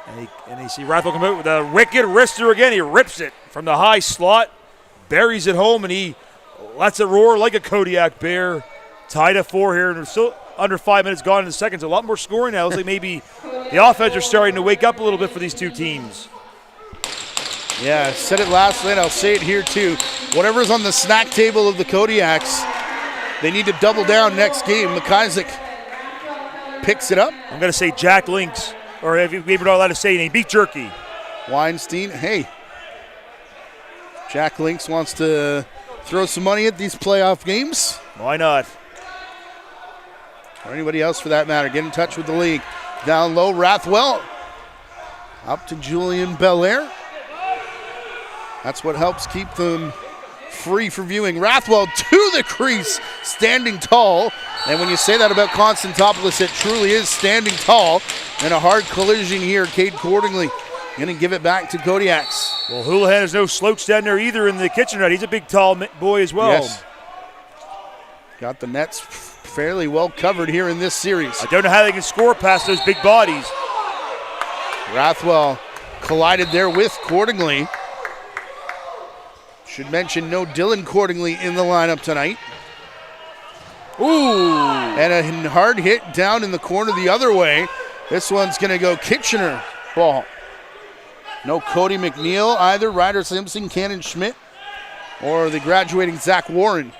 And you see Rathwell come out with a wicked wrister again. He rips it from the high slot, buries it home, and he lets it roar like a Kodiak bear. Tied at 4 here, and we're still under 5 minutes gone in the second. So a lot more scoring now. Looks like maybe the offense are starting to wake up a little bit for these 2 teams. Yeah, I said it last night. I'll say it here too. Whatever's on the snack table of the Kodiaks, they need to double down next game. McIsaac picks it up. I'm going to say Jack Lynx, or if you're not allowed to say anything, beef jerky. Weinstein, hey. Jack Lynx wants to throw some money at these playoff games. Why not? Or anybody else for that matter. Get in touch with the league. Down low, Rathwell. Up to Julian Belair. That's what helps keep them free for viewing. Rathwell to the crease, standing tall. And when you say that about Constantopoulos, it truly is standing tall. And a hard collision here. Cade Cordingley going to give it back to Kodiaks. Well, Houlihan is no slouch down there either in the kitchen net. He's a big, tall boy as well. Yes. Got the nets fairly well covered here in this series. I don't know how they can score past those big bodies. Rathwell collided there with Cordingley. Should mention no Dylan Cordingley in the lineup tonight. Ooh, and a hard hit down in the corner the other way. This one's going to go Kitchener ball. No Cody McNeil either, Ryder Simpson, Cannon Schmidt, or the graduating Zach Warren.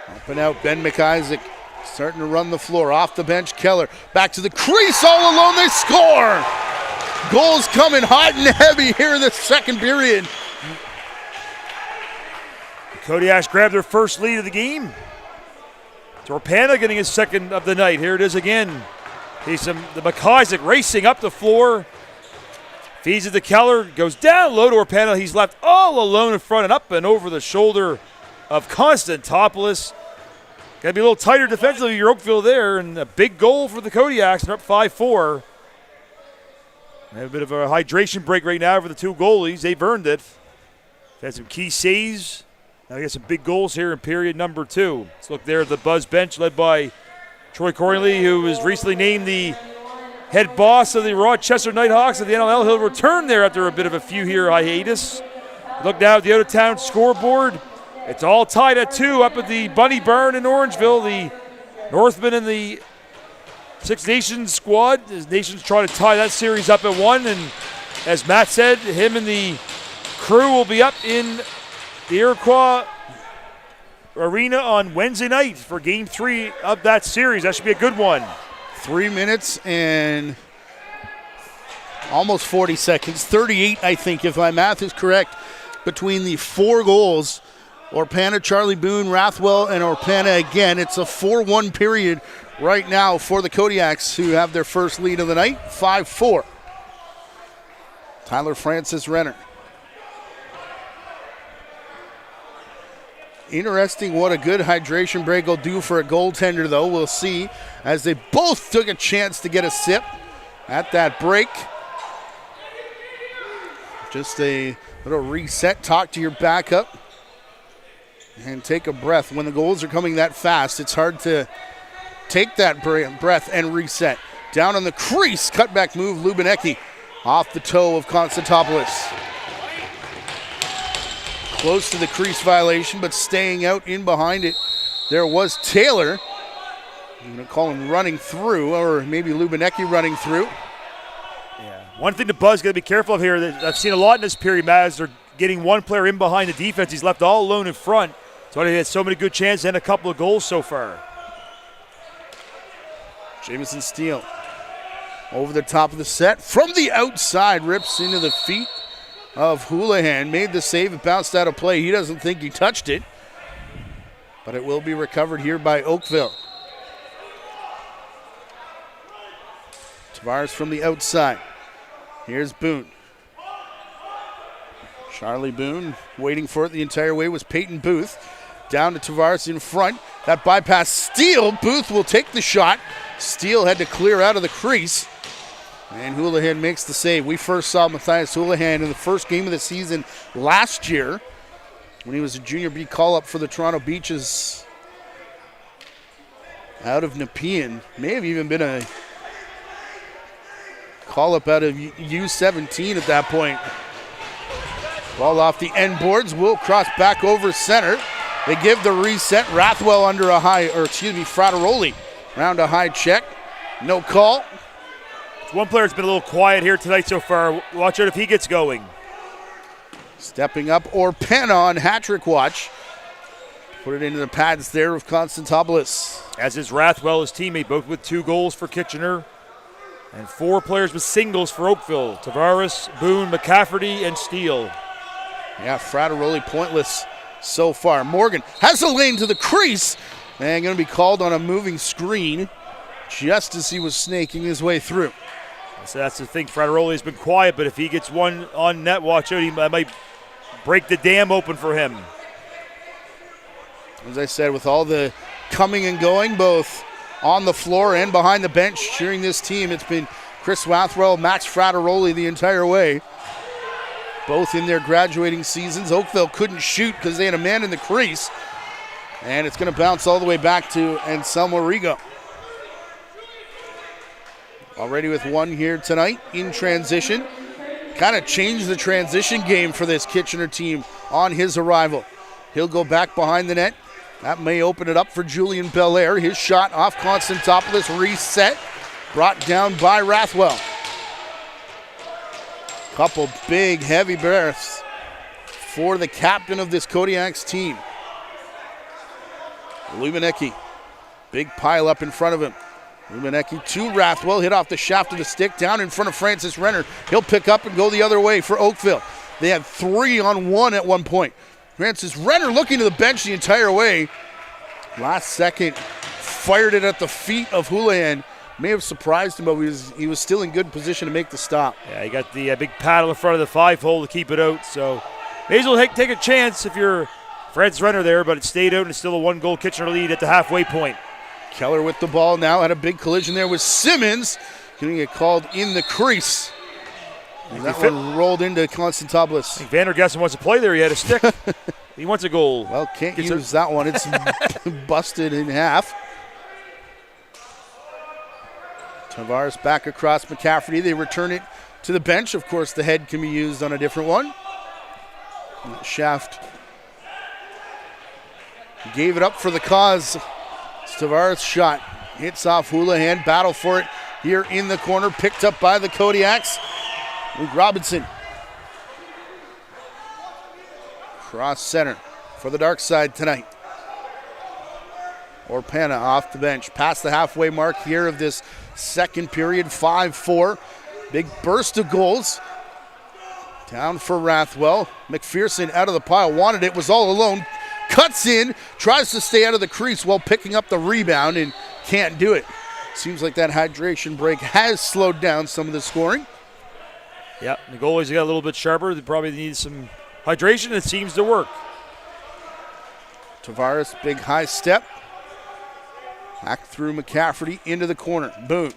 Up and out, Ben McIsaac starting to run the floor. Off the bench, Keller. Back to the crease, all alone, they score! Goals coming hot and heavy here in the second period. Kodiaks grabbed their first lead of the game. Torpana getting his second of the night. Here it is again. The McIsaac racing up the floor. Feeds it to Keller. Goes down low to Torpana. He's left all alone in front and up and over the shoulder of Constantopoulos. Got to be a little tighter defensively, your Oakville there, and a big goal for the Kodiaks. They're up 5-4. They have a bit of a hydration break right now for the two goalies. They've earned it. They've had some key saves. Now we got some big goals here in period number 2. Let's look there at the Buzz bench led by Troy Corley, who was recently named the head boss of the Rochester Nighthawks of the NLL. He'll return there after a bit of a few year hiatus. Look now at the out-of-town scoreboard. It's all tied at 2 up at the Bunny Barn in Orangeville. The Northmen and the Six Nations squad. The Nations try to tie that series up at 1. And as Matt said, him and the crew will be up in the Iroquois Arena on Wednesday night for Game 3 of that series. That should be a good one. 3 minutes and almost 40 seconds. 38, I think, if my math is correct, between the 4 goals. Orpana, Charlie Boone, Rathwell, and Orpana again. It's a 4-1 period right now for the Kodiaks, who have their first lead of the night, 5-4. Tyler Francis Renner. Interesting what a good hydration break will do for a goaltender, though. We'll see, as they both took a chance to get a sip at that break. Just a little reset. Talk to your backup and take a breath. When the goals are coming that fast, it's hard to take that breath and reset. Down on the crease, cutback move, Lubinecki off the toe of Konstantopoulos. Close to the crease violation, but staying out in behind it. There was Taylor. I'm going to call him running through, or maybe Lubinecki running through. Yeah. One thing the Buzz got to be careful of here that I've seen a lot in this period, Matt, is they're getting one player in behind the defense. He's left all alone in front. So he had so many good chances and a couple of goals so far. Jamison Steele over the top of the set. From the outside, rips into the feet of Houlihan. Made the save. It bounced out of play. He doesn't think he touched it, but it will be recovered here by Oakville. Tavares from the outside. Here's Boone. Charlie Boone waiting for it the entire way was Peyton Booth. Down to Tavares in front. That bypass Steele. Booth will take the shot. Steele had to clear out of the crease. And Houlihan makes the save. We first saw Matthias Houlihan in the first game of the season last year when he was a junior B call-up for the Toronto Beaches out of Nepean. May have even been a call-up out of U17 at that point. Ball off the end boards. Will cross back over center. They give the reset. Rathwell under a high, Frateroli round a high check. No call. One player's been a little quiet here tonight so far. Watch out if he gets going. Stepping up, Orpana on hat-trick watch. Put it into the pads there of Konstantopoulos. As is Rathwell, his teammate, both with 2 goals for Kitchener. And 4 players with singles for Oakville. Tavares, Boone, McCafferty, and Steele. Yeah, Frateroli pointless so far. Morgan has a lane to the crease and going to be called on a moving screen just as he was snaking his way through. So that's the thing. Frateroli has been quiet, but if he gets one on net, watch out. He might break the dam open for him. As I said, with all the coming and going, both on the floor and behind the bench cheering this team, it's been Chris Wathwell, Max Frateroli the entire way. Both in their graduating seasons. Oakville couldn't shoot because they had a man in the crease. And it's going to bounce all the way back to Anselmo Rigo. Already with one here tonight in transition. Kind of changed the transition game for this Kitchener team on his arrival. He'll go back behind the net. That may open it up for Julian Belair. His shot off Konstantopoulos, reset. Brought down by Rathwell. Couple big, heavy breaths for the captain of this Kodiaks team. Lubinecki, big pile up in front of him. Lubinecki to Rathwell, hit off the shaft of the stick, down in front of Francis Renner. He'll pick up and go the other way for Oakville. They had 3-on-1 at one point. Francis Renner looking to the bench the entire way. Last second, fired it at the feet of Houlihan. May have surprised him, but he was still in good position to make the stop. Yeah, he got the big paddle in front of the 5-hole to keep it out. So may as well take a chance if you're Fred's runner there, but it stayed out and it's still a 1-goal Kitchener lead at the halfway point. Keller with the ball now. Had a big collision there with Simmons. Going to get called in the crease. And that one rolled into Constantopoulos. I think Vandergessen wants to play there. He had a stick. He wants a goal. Well, can't use that one. It's busted in half. Tavares back across McCafferty. They return it to the bench. Of course, the head can be used on a different one. And that shaft gave it up for the cause. Tavares shot. Hits off Houlihan. Battle for it here in the corner. Picked up by the Kodiaks. Luke Robinson. Cross center for the dark side tonight. Orpana off the bench. Past the halfway mark here of this second period. 5-4. Big burst of goals. Down for Rathwell. McPherson out of the pile. Wanted it. Was all alone. Cuts in. Tries to stay out of the crease while picking up the rebound and can't do it. Seems like that hydration break has slowed down some of the scoring. Yeah, the goalies got a little bit sharper. They probably need some hydration. It seems to work. Tavares, big high step. Back through McCafferty into the corner. Boone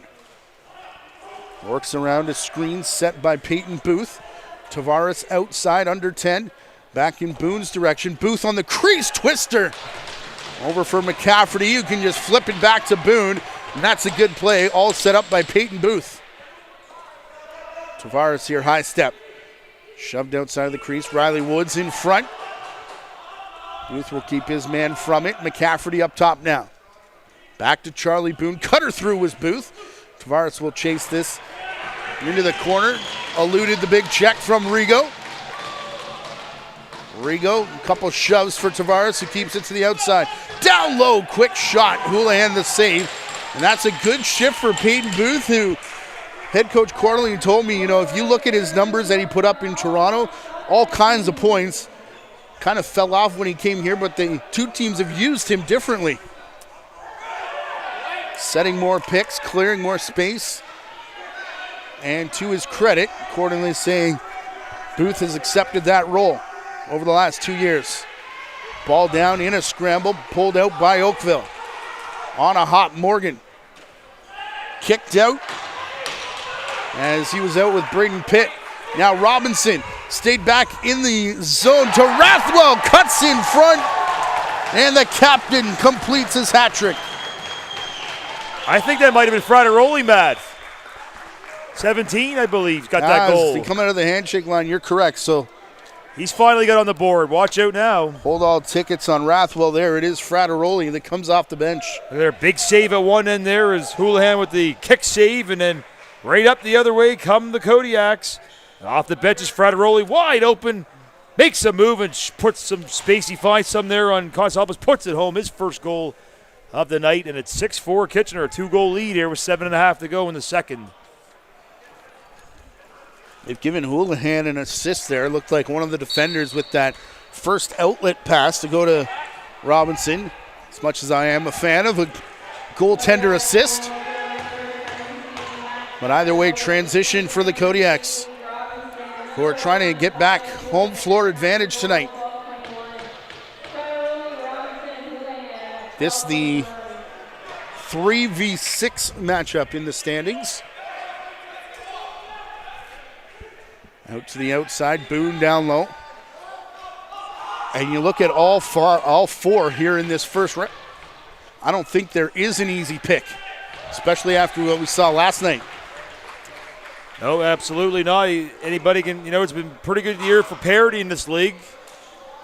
works around a screen set by Peyton Booth. Tavares outside under 10. Back in Boone's direction. Booth on the crease. Twister. Over for McCafferty. You can just flip it back to Boone. And that's a good play. All set up by Peyton Booth. Tavares here, high step. Shoved outside of the crease. Riley Woods in front. Booth will keep his man from it. McCafferty up top now. Back to Charlie Boone. Cutter through was Booth. Tavares will chase this into the corner. Eluded the big check from Rigo. Rigo, a couple shoves for Tavares, who keeps it to the outside. Down low, quick shot. Houlihan the save. And that's a good shift for Peyton Booth, who head coach Corley told me, if you look at his numbers that he put up in Toronto, all kinds of points. Kind of fell off when he came here, but the two teams have used him differently. Setting more picks, clearing more space. And to his credit, accordingly saying Booth has accepted that role over the last 2 years. Ball down in a scramble, pulled out by Oakville. On a hop, Morgan. Kicked out as he was out with Braden Pitt. Now Robinson stayed back in the zone to Rathwell. Cuts in front, and the captain completes his hat trick. I think that might have been Frateroli, Matt. 17, I believe, got that goal. They come out of the handshake line, you're correct. So he's finally got on the board. Watch out now. Hold all tickets on Rathwell there. It is Frateroli that comes off the bench. Their big save at one end there is Houlihan with the kick save, and then right up the other way come the Kodiaks. Off the bench is Frateroli, wide open. Makes a move and puts some space. He finds some there on Constantopoulos. Puts it home, his first goal of the night, and it's 6-4 Kitchener, a 2-goal lead here with 7.5 to go in the second. They've given Houlihan an assist there. Looked like one of the defenders with that first outlet pass to go to Robinson. As much as I am a fan of a goaltender assist. But either way, transition for the Kodiaks, who are trying to get back home floor advantage tonight. This the 3v6 matchup in the standings. Out to the outside, Boone down low. And you look at all four here in this first round. I don't think there is an easy pick, especially after what we saw last night. No, absolutely not. Anybody can, it's been a pretty good year for parity in this league.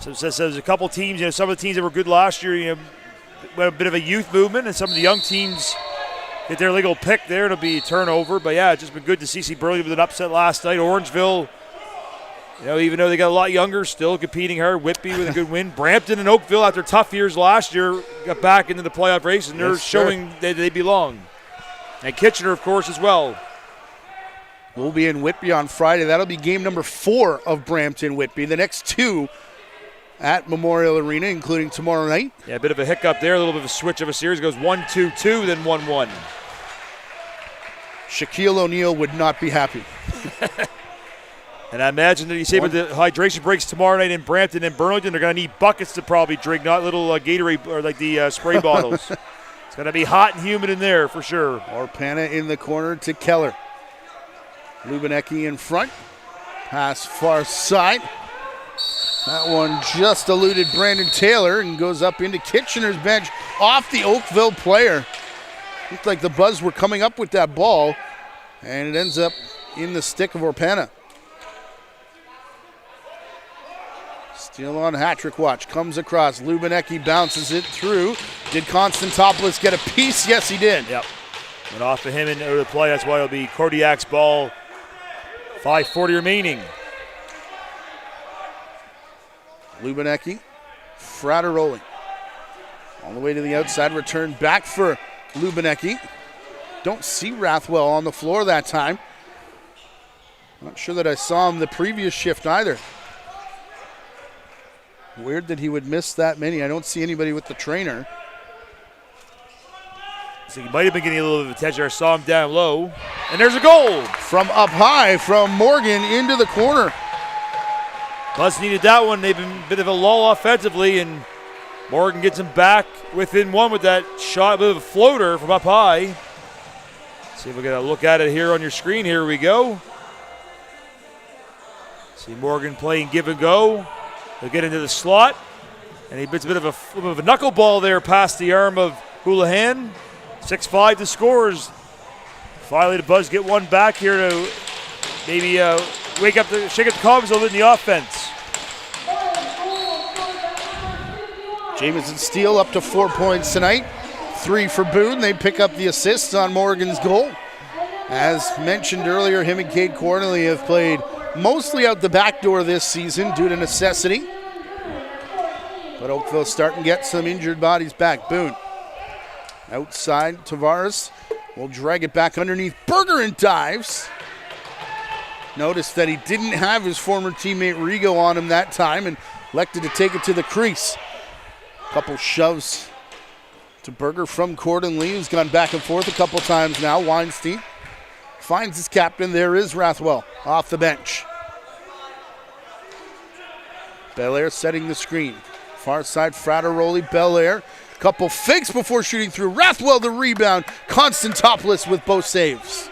So there's a couple teams, some of the teams that were good last year, went a bit of a youth movement, and some of the young teams get their legal pick there. It'll be a turnover. But, yeah, it's just been good to see Burley with an upset last night. Orangeville, even though they got a lot younger, still competing hard. Whitby with a good win. Brampton and Oakville, after tough years last year, got back into the playoff race, and they're showing that they belong. And Kitchener, of course, as well. We'll be in Whitby on Friday. That'll be game number 4 of Brampton-Whitby. The next 2 at Memorial Arena, including tomorrow night. Yeah, a bit of a hiccup there, a little bit of a switch of a series. It goes 1-2-2, then 1-1. Shaquille O'Neal would not be happy. And I imagine that you say with the hydration breaks tomorrow night in Brampton and Burlington, they're going to need buckets to probably drink, not little Gatorade or like the spray bottles. It's going to be hot and humid in there for sure. Orpana in the corner to Keller. Lubinecki in front. Pass far side. That one just eluded Brandon Taylor and goes up into Kitchener's bench off the Oakville player. Looked like the Buzz were coming up with that ball, and it ends up in the stick of Orpana. Still on hat-trick watch. Comes across. Lubinecki bounces it through. Did Konstantopoulos get a piece? Yes, he did. Yep. Went off of him into the play. That's why it'll be Kodiak's ball. 5:40 remaining. Lubinecki. Frateroli. All the way to the outside. Return back for Lubinecki. Don't see Rathwell on the floor that time. Not sure that I saw him the previous shift either. Weird that he would miss that many. I don't see anybody with the trainer. So he might have been getting a little bit of attention. I saw him down low. And there's a goal. From up high from Morgan into the corner. Buzz needed that one. They've been a bit of a lull offensively, and Morgan gets him back within one with that shot, a bit of a floater from up high. See if we get a look at it here on your screen. Here we go. See Morgan playing give and go. He'll get into the slot, and he gets a bit of a knuckleball there past the arm of Houlihan. 6-5 the scores. Finally, the Buzz get one back here to maybe shake up the confidence a little bit in the offense. Jamison Steele up to 4 points tonight. 3 for Boone. They pick up the assists on Morgan's goal. As mentioned earlier, him and Cade Cornely have played mostly out the back door this season due to necessity. But Oakville starting to get some injured bodies back. Boone. Outside, Tavares will drag it back underneath. Berger and dives. Notice that he didn't have his former teammate Rigo on him that time and elected to take it to the crease. Couple shoves to Berger from Cordon-Lee, who's gone back and forth a couple times now. Weinstein finds his captain. There is Rathwell off the bench. Belair setting the screen. Far side, Frateroli, Belair. Couple fakes before shooting through. Rathwell the rebound. Konstantopoulos with both saves.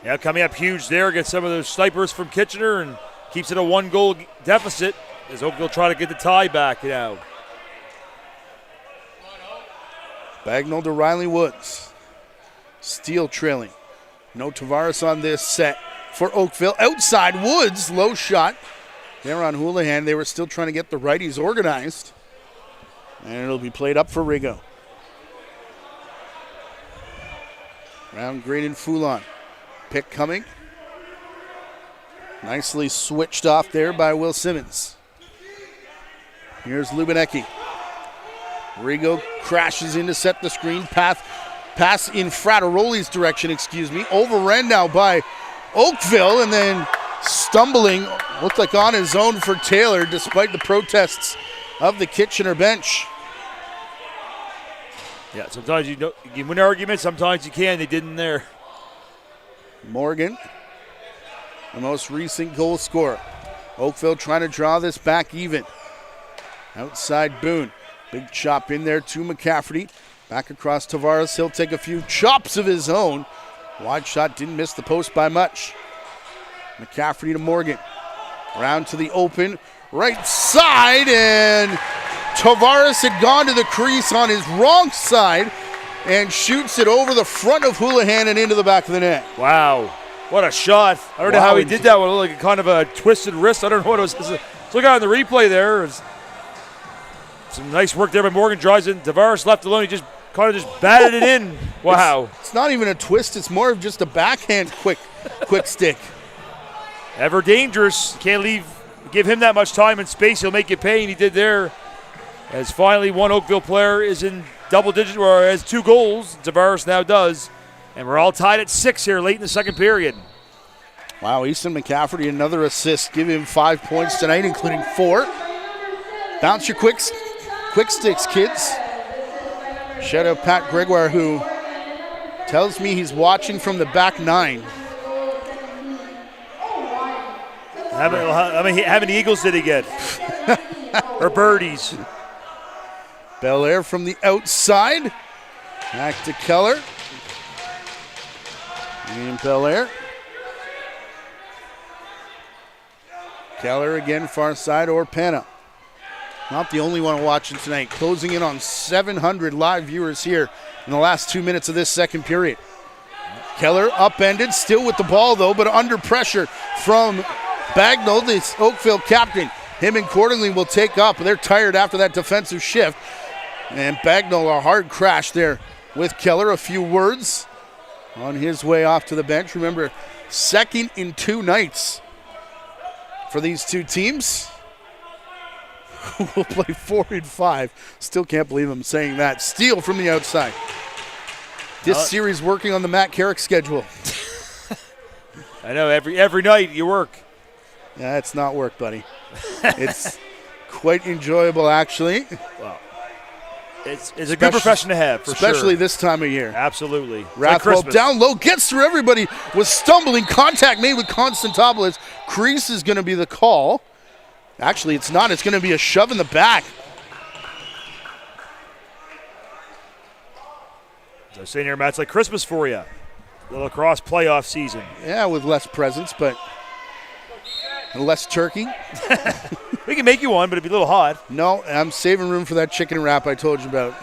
Yeah, coming up huge there. Gets some of those snipers from Kitchener and keeps it a 1-goal deficit as Oakville try to get the tie back now. Bagnall to Riley Woods. Steele trailing. No Tavares on this set for Oakville. Outside Woods, low shot. There on Houlihan. They were still trying to get the righties organized. And it'll be played up for Rigo. Round Green and Foulon. Pick coming. Nicely switched off there by Will Simmons. Here's Lubinecki. Rigo crashes in to set the screen. Pass in Frateroli's direction, Overran now by Oakville, and then stumbling, looked like on his own for Taylor despite the protests of the Kitchener bench. Yeah, sometimes you win arguments, sometimes you can. They didn't there. Morgan, the most recent goal scorer. Oakville trying to draw this back even. Outside Boone. Big chop in there to McCafferty. Back across Tavares. He'll take a few chops of his own. Wide shot didn't miss the post by much. McCafferty to Morgan. Round to the open. Right side, and Tavares had gone to the crease on his wrong side and shoots it over the front of Houlihan and into the back of the net. Wow. What a shot. I don't know how he did that one. Like a kind of a twisted wrist. I don't know what it was. Look out on the replay there. It was some nice work there by Morgan. Drives in. Tavares left alone. He just kind of just batted it in. Wow. It's not even a twist. It's more of just a backhand quick stick. Ever dangerous. Can't give him that much time and space. He'll make you pay, and he did there. As finally one Oakville player is in double digits, or has 2 goals. Tavares now does. And we're all tied at 6 here late in the second period. Wow, Easton McCafferty, another assist. Give him 5 points tonight, including 4. Bounce your quick sticks, kids. Shout out Pat Gregoire, who tells me he's watching from the back 9. How many eagles did he get? Or birdies? Belair from the outside. Back to Keller. And Belair. Keller again, far side, or Penna. Not the only one watching tonight. Closing in on 700 live viewers here in the last 2 minutes of this second period. Keller upended, still with the ball though, but under pressure from Bagnall, the Oakville captain. Him and Cordingley will take up. They're tired after that defensive shift. And Bagnall, a hard crash there with Keller. A few words on his way off to the bench. Remember, second in 2 nights for these two teams. We'll play 4 and 5. Still can't believe I'm saying that. Steele from the outside. This series working on the Matt Carrick schedule. I know, every night you work. Yeah, it's not work, buddy. It's quite enjoyable, actually. Well, it's a good profession to have, for sure. Especially this time of year. Absolutely. Rathwell down low, gets through everybody, was stumbling. Contact made with Konstantopoulos. Crease is going to be the call. Actually, it's not. It's going to be a shove in the back. As I was saying here, Matt, it's like Christmas for you. The lacrosse playoff season. Yeah, with less presents, but less turkey. We can make you one, but it'd be a little hot. No, I'm saving room for that chicken wrap I told you about.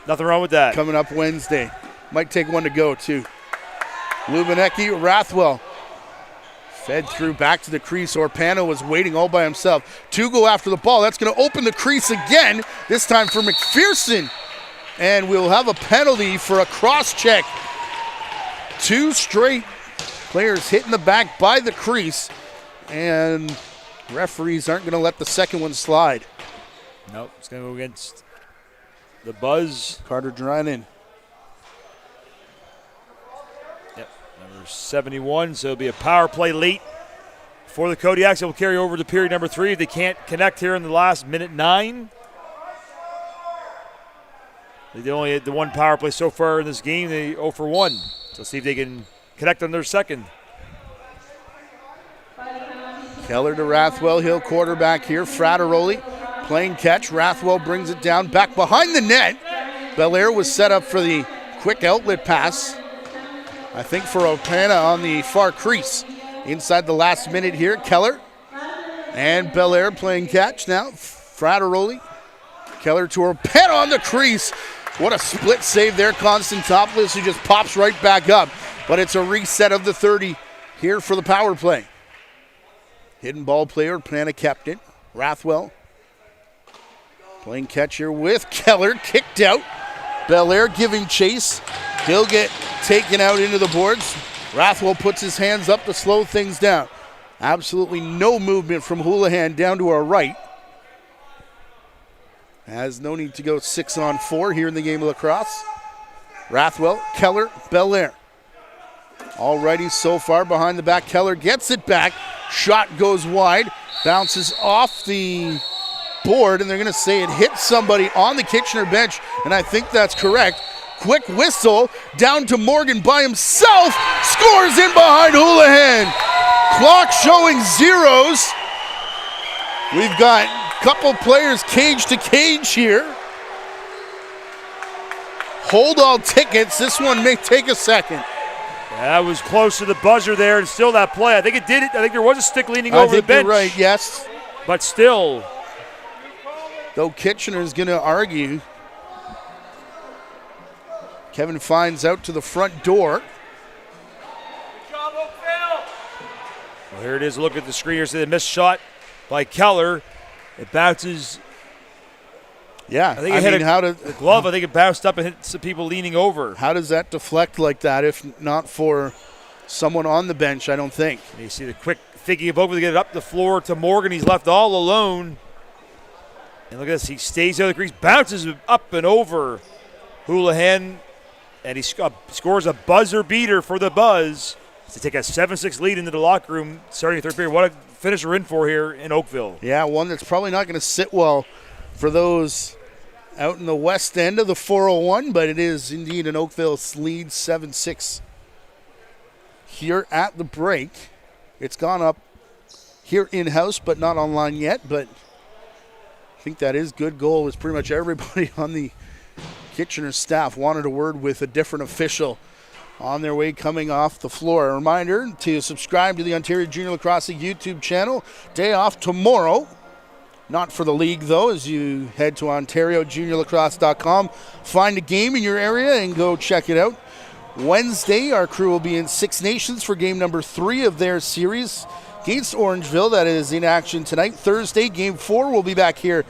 Nothing wrong with that. Coming up Wednesday. Might take one to go, too. Lubinecki, Rathwell. Fed through back to the crease. Orpano was waiting all by himself. 2 go after the ball. That's going to open the crease again, this time for McPherson. And we'll have a penalty for a cross check. 2 straight players hitting the back by the crease. And referees aren't going to let the second one slide. Nope, it's going to go against the Buzz. Carter Drynan. Yep, number 71, so it'll be a power play late for the Kodiaks. It will carry over to period number 3 if they can't connect here in the last minute 9. They only had the one power play so far in this game. They 0 for 1. So see if they can connect on their second. Keller to Rathwell. He'll quarterback here. Frattaroli playing catch. Rathwell brings it down back behind the net. Belair was set up for the quick outlet pass. I think for Opana on the far crease. Inside the last minute here, Keller and Belair playing catch now. Frattaroli. Keller to Opana on the crease. What a split save there. Konstantopoulos, who just pops right back up. But it's a reset of the 30 here for the power play. Hidden ball player, Panana kept it. Rathwell playing catch here with Keller. Kicked out. Belair giving chase. He'll get taken out into the boards. Rathwell puts his hands up to slow things down. Absolutely no movement from Houlihan down to our right. Has no need to go 6-on-4 here in the game of lacrosse. Rathwell, Keller, Belair. All righties so far behind the back. Keller gets it back. Shot goes wide. Bounces off the board, and they're going to say it hit somebody on the Kitchener bench, and I think that's correct. Quick whistle down to Morgan by himself. Scores in behind Houlihan. Clock showing zeros. We've got a couple players cage to cage here. Hold all tickets. This one may take a second. That was close to the buzzer there, and still that play. I think it did it. I think there was a stick leaning over the bench. You're right, yes. But still. Though Kitchener's going to argue. Kevin finds out to the front door. Good job, Oakville. Well, here it is. Look at the screen here. See the missed shot by Keller. It bounces. Yeah, I think it hit a glove. I think it bounced up and hit some people leaning over. How does that deflect like that if not for someone on the bench, I don't think. And you see the quick thinking of Oakville to get it up the floor to Morgan. He's left all alone. And look at this. He stays out of the crease, bounces up and over Houlihan, and he scores a buzzer beater for the Buzz to take a 7-6 lead into the locker room starting the third period. What a finish we're in for here in Oakville. Yeah, one that's probably not going to sit well for those out in the west end of the 401, but it is indeed an Oakville lead 7-6 here at the break. It's gone up here in-house, but not online yet. But I think that is good goal, as pretty much everybody on the Kitchener staff wanted a word with a different official on their way coming off the floor. A reminder to subscribe to the Ontario Junior Lacrosse League YouTube channel. Day off tomorrow. Not for the league, though, as you head to OntarioJuniorLacrosse.com. Find a game in your area and go check it out. Wednesday, our crew will be in Six Nations for game number 3 of their series against Orangeville. That is in action tonight. Thursday, game 4 will be back here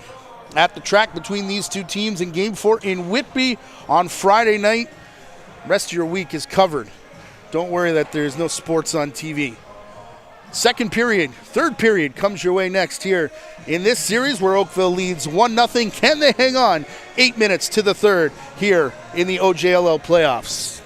at the track between these two teams, and game 4 in Whitby on Friday night. Rest of your week is covered. Don't worry that there's no sports on TV. Second period, third period comes your way next here in this series where Oakville leads 1-0. Can they hang on? 8 minutes to the third here in the OJLL playoffs.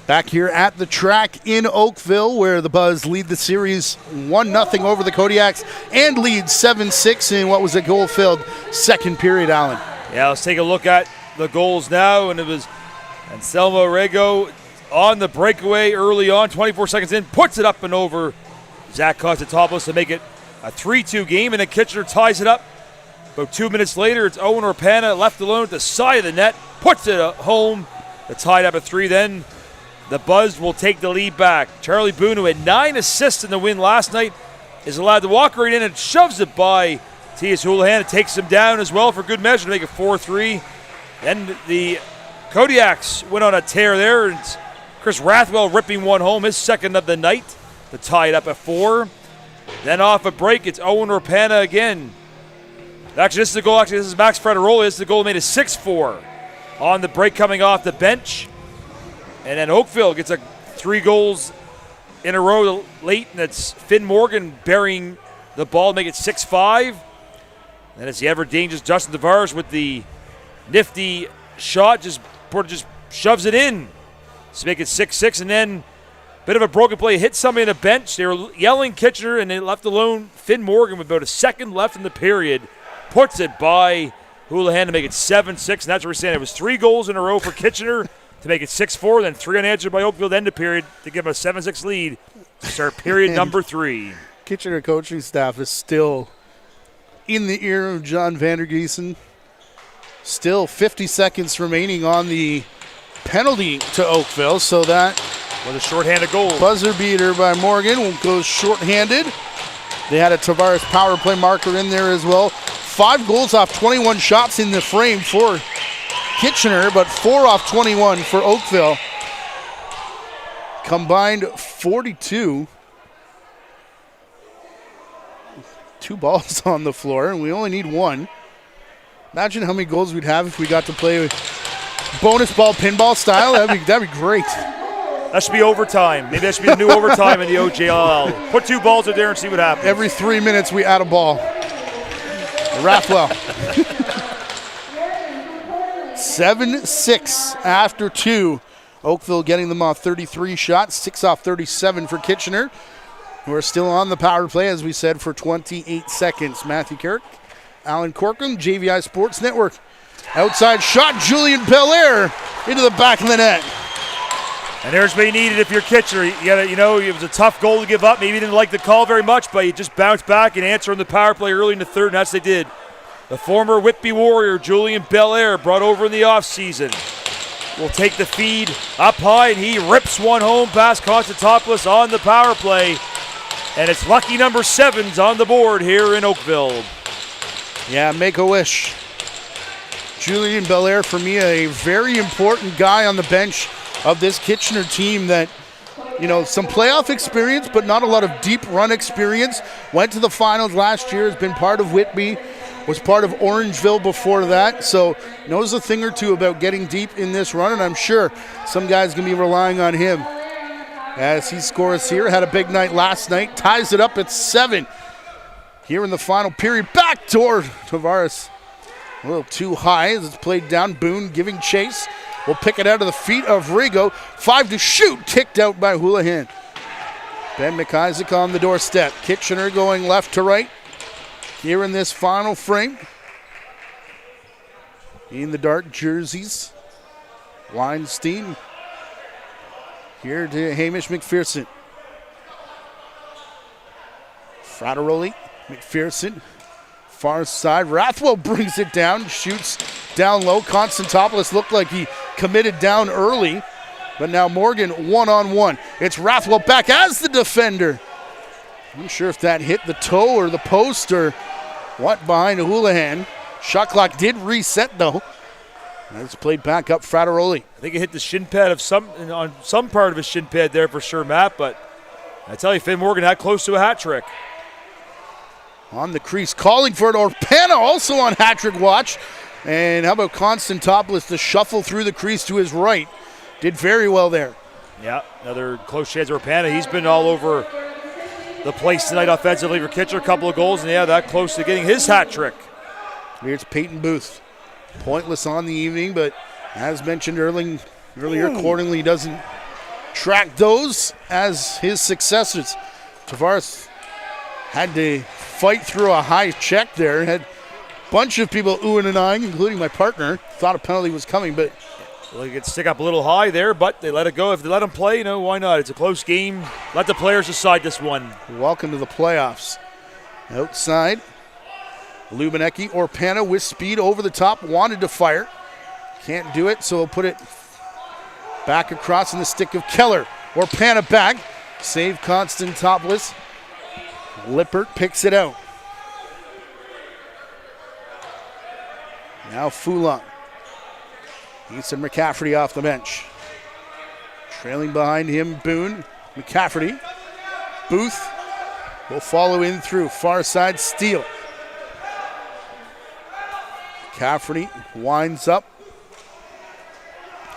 Back here at the track in Oakville, where the Buzz lead the series 1-0 over the Kodiaks and lead 7-6 in what was a goal-filled second period, Alan. Yeah, let's take a look at the goals now, and it was Anselmo Rego on the breakaway early on, 24 seconds in, puts it up and over Zach Constantopoulos to make it a 3-2 game, and then Kitchener ties it up. About 2 minutes later, it's Owen Orpana left alone at the side of the net, puts it home to tie it up at 3. Then the Buzz will take the lead back. Charlie Boone, who had 9 assists in the win last night, is allowed to walk right in and shoves it by T.S. Houlihan. It takes him down as well for good measure to make it 4-3. Then the Kodiaks went on a tear there. It's Chris Rathwell ripping one home, his second of the night, to tie it up at 4. Then off a break, it's Owen Orpana again. Actually, this is the goal. Actually, this is Max Frederoli. This is the goal made it 6-4 on the break coming off the bench. And then Oakville gets 3 goals in a row late, and it's Finn Morgan burying the ball to make it 6-5. And it's the ever-dangerous Justin Tavares with the nifty shot, just shoves it in to make it 6-6. And then a bit of a broken play, hit somebody in the bench. They were yelling Kitchener, and they left alone Finn Morgan with about a second left in the period. Puts it by Houlihan to make it 7-6, and that's what we're saying. It was 3 goals in a row for Kitchener to make it 6-4, then 3 unanswered by Oakville to end the period to give them a 7-6 lead to start period number 3. Kitchener coaching staff is still in the ear of John Vandergiesen. Still 50 seconds remaining on the penalty to Oakville, so that with a shorthanded goal. Buzzer beater by Morgan goes shorthanded. They had a Tavares power play marker in there as well. 5 goals off 21 shots in the frame for Kitchener, but 4 off 21 for Oakville. Combined 42. 2 balls on the floor, and we only need 1. Imagine how many goals we'd have if we got to play with bonus ball pinball style. That'd be great. That should be overtime. Maybe that should be the new overtime in the OJLL. Put 2 balls out there and see what happens. Every 3 minutes we add a ball. Rathwell. 7-6 after 2. Oakville getting them off 33 shots, 6 off 37 for Kitchener. We're still on the power play, as we said, for 28 seconds. Matthew Carrick, Alan Corcoran, JVI Sports Network. Outside shot, Julian Belair into the back of the net. And there's what you needed if you're Kitchener. You gotta, it was a tough goal to give up. Maybe you didn't like the call very much, but you just bounced back and answered on the power play early in the third, and that's what they did. The former Whitby Warrior, Julian Belair, brought over in the offseason, will take the feed up high, and he rips one home past Constantopoulos on the power play. And it's lucky number 7's on the board here in Oakville. Yeah, make a wish. Julian Belair, for me, a very important guy on the bench of this Kitchener team that, some playoff experience, but not a lot of deep run experience. Went to the finals last year, has been part of Whitby, was part of Orangeville before that, so knows a thing or two about getting deep in this run, and I'm sure some guys going to be relying on him as he scores here. Had a big night last night, ties it up at 7 here in the final period. Backdoor Tavares, a little too high as it's played down. Boone giving chase. Will pick it out of the feet of Rigo. 5 to shoot, kicked out by Houlihan. Ben McIsaac on the doorstep. Kitchener going left to right here in this final frame. In the dark jerseys, Weinstein here to Hamish McPherson. Frateroli, McPherson, far side. Rathwell brings it down, shoots down low. Constantopoulos looked like he committed down early, but now Morgan one-on-one. It's Rathwell back as the defender. I'm not sure if that hit the toe or the post or what behind Houlihan. Shot clock did reset though. It's played back up Frateroli. I think it hit the shin pad on some part of his shin pad there for sure, Matt, but I tell you, Finn Morgan had close to a hat trick. On the crease, calling for it. Orpana also on hat trick watch. And how about Constantopoulos to shuffle through the crease to his right. Did very well there. Yeah, another close chance of Orpana. He's been all over the place tonight offensively for Kitchener. A couple of goals, and yeah, that close to getting his hat trick. Here's Peyton Booth. Pointless on the evening, but as mentioned earlier, Cordingley doesn't track those as his successors. Tavares had to fight through a high check there. Had a bunch of people oohing and eyeing, including my partner. Thought a penalty was coming, but Well, you could stick up a little high there, but they let it go. If they let him play, why not? It's a close game. Let the players decide this one. welcome to the playoffs. Outside, Lubinecki or Pana with speed over the top, wanted to fire. Can't do it, so he'll put it back across in the stick of Keller. Or Pana back, save Constant topless. Lippert picks it out. Now Foulon. Easton McCafferty off the bench. Trailing behind him, Boone. McCafferty. Booth will follow in through. Far side, Steele. McCafferty winds up.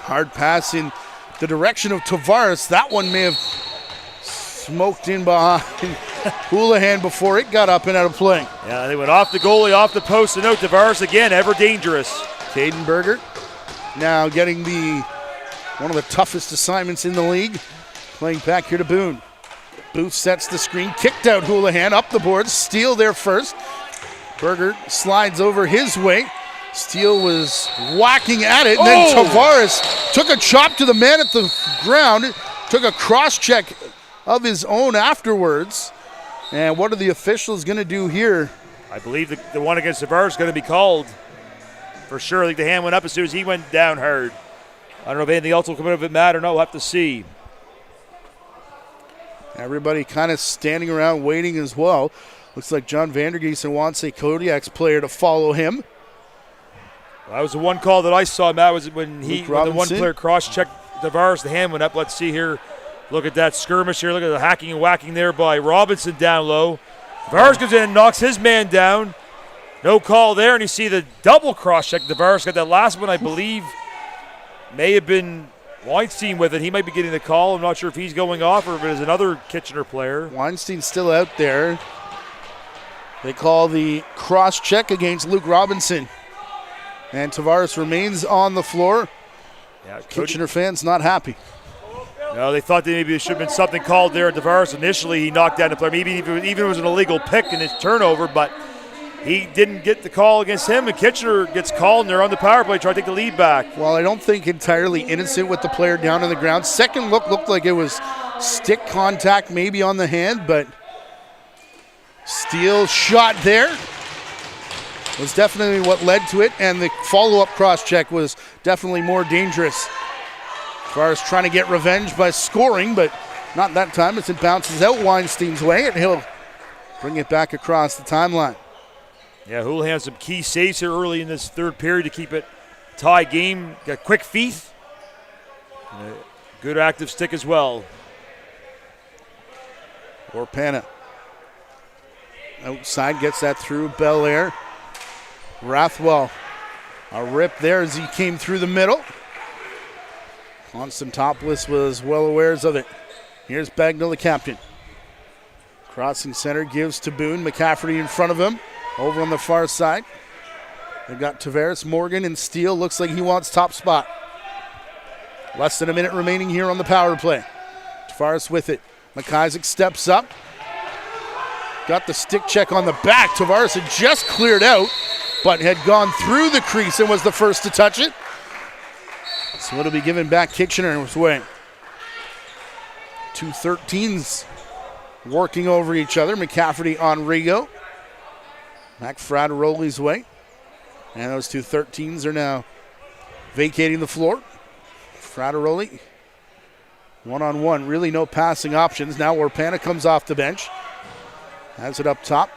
Hard pass in the direction of Tavares. That one may have smoked in behind Houlihan before it got up and out of play. Yeah, they went off the goalie, off the post, and no, Tavares again, ever dangerous. Caden Berger now getting one of the toughest assignments in the league. Playing back here to Boone. Booth sets the screen, kicked out Houlihan, up the boards, Steele there first. Berger slides over his way. Steele was whacking at it, and then Tavares took a chop to the man at the ground, took a cross check of his own afterwards. And what are the officials going to do here? I believe the one against Tavares is going to be called for sure. I think the hand went up as soon as he went down hard. I don't know if anything else will come out of it, Matt, or not. We'll have to see. Everybody kind of standing around waiting as well. Looks like John Vandergeesen wants a Kodiaks player to follow him. That was the one call that I saw, Matt, was when the one player cross-checked Tavares, the hand went up. Let's see here. Look at that skirmish here. Look at the hacking and whacking there by Robinson down low. Tavares goes in and knocks his man down. No call there, and you see the double cross-check. Tavares got that last one, I believe, may have been Weinstein with it. He might be getting the call. I'm not sure if he's going off or if it is another Kitchener player. Weinstein's still out there. They call the cross-check against Luke Robinson. And Tavares remains on the floor. Yeah, Kitchener fans not happy. No, they thought that maybe there should have been something called there. Tavares initially, he knocked down the player. Maybe even it was an illegal pick in his turnover, but he didn't get the call against him, and Kitchener gets called, and they're on the power play trying to take the lead back. Well, I don't think entirely innocent with the player down on the ground. Second look looked like it was stick contact maybe on the hand, but Steele shot there was definitely what led to it, and the follow-up cross-check was definitely more dangerous. As far as trying to get revenge by scoring, but not that time as it bounces out Weinstein's way, and he'll bring it back across the timeline. Yeah, Houlihan some key saves here early in this third period to keep it tie game. Got quick feet. Good active stick as well. Orpana outside gets that through Belair. Rathwell, a rip there as he came through the middle. Constantopoulos was well aware of it. Here's Bagnall, the captain. Crossing center gives to Boone. McCafferty in front of him. Over on the far side. They've got Tavares, Morgan, and Steele. Looks like he wants top spot. Less than a minute remaining here on the power play. Tavares with it. McIsaac steps up. Got the stick check on the back. Tavares had just cleared out, but had gone through the crease and was the first to touch it. So it'll be given back Kitchener's way. Two 13s working over each other. McCafferty on Rigo. Back Frateroli's way. And those two 13s are now vacating the floor. Frateroli, one-on-one. Really no passing options. Now Orpana comes off the bench. Has it up top.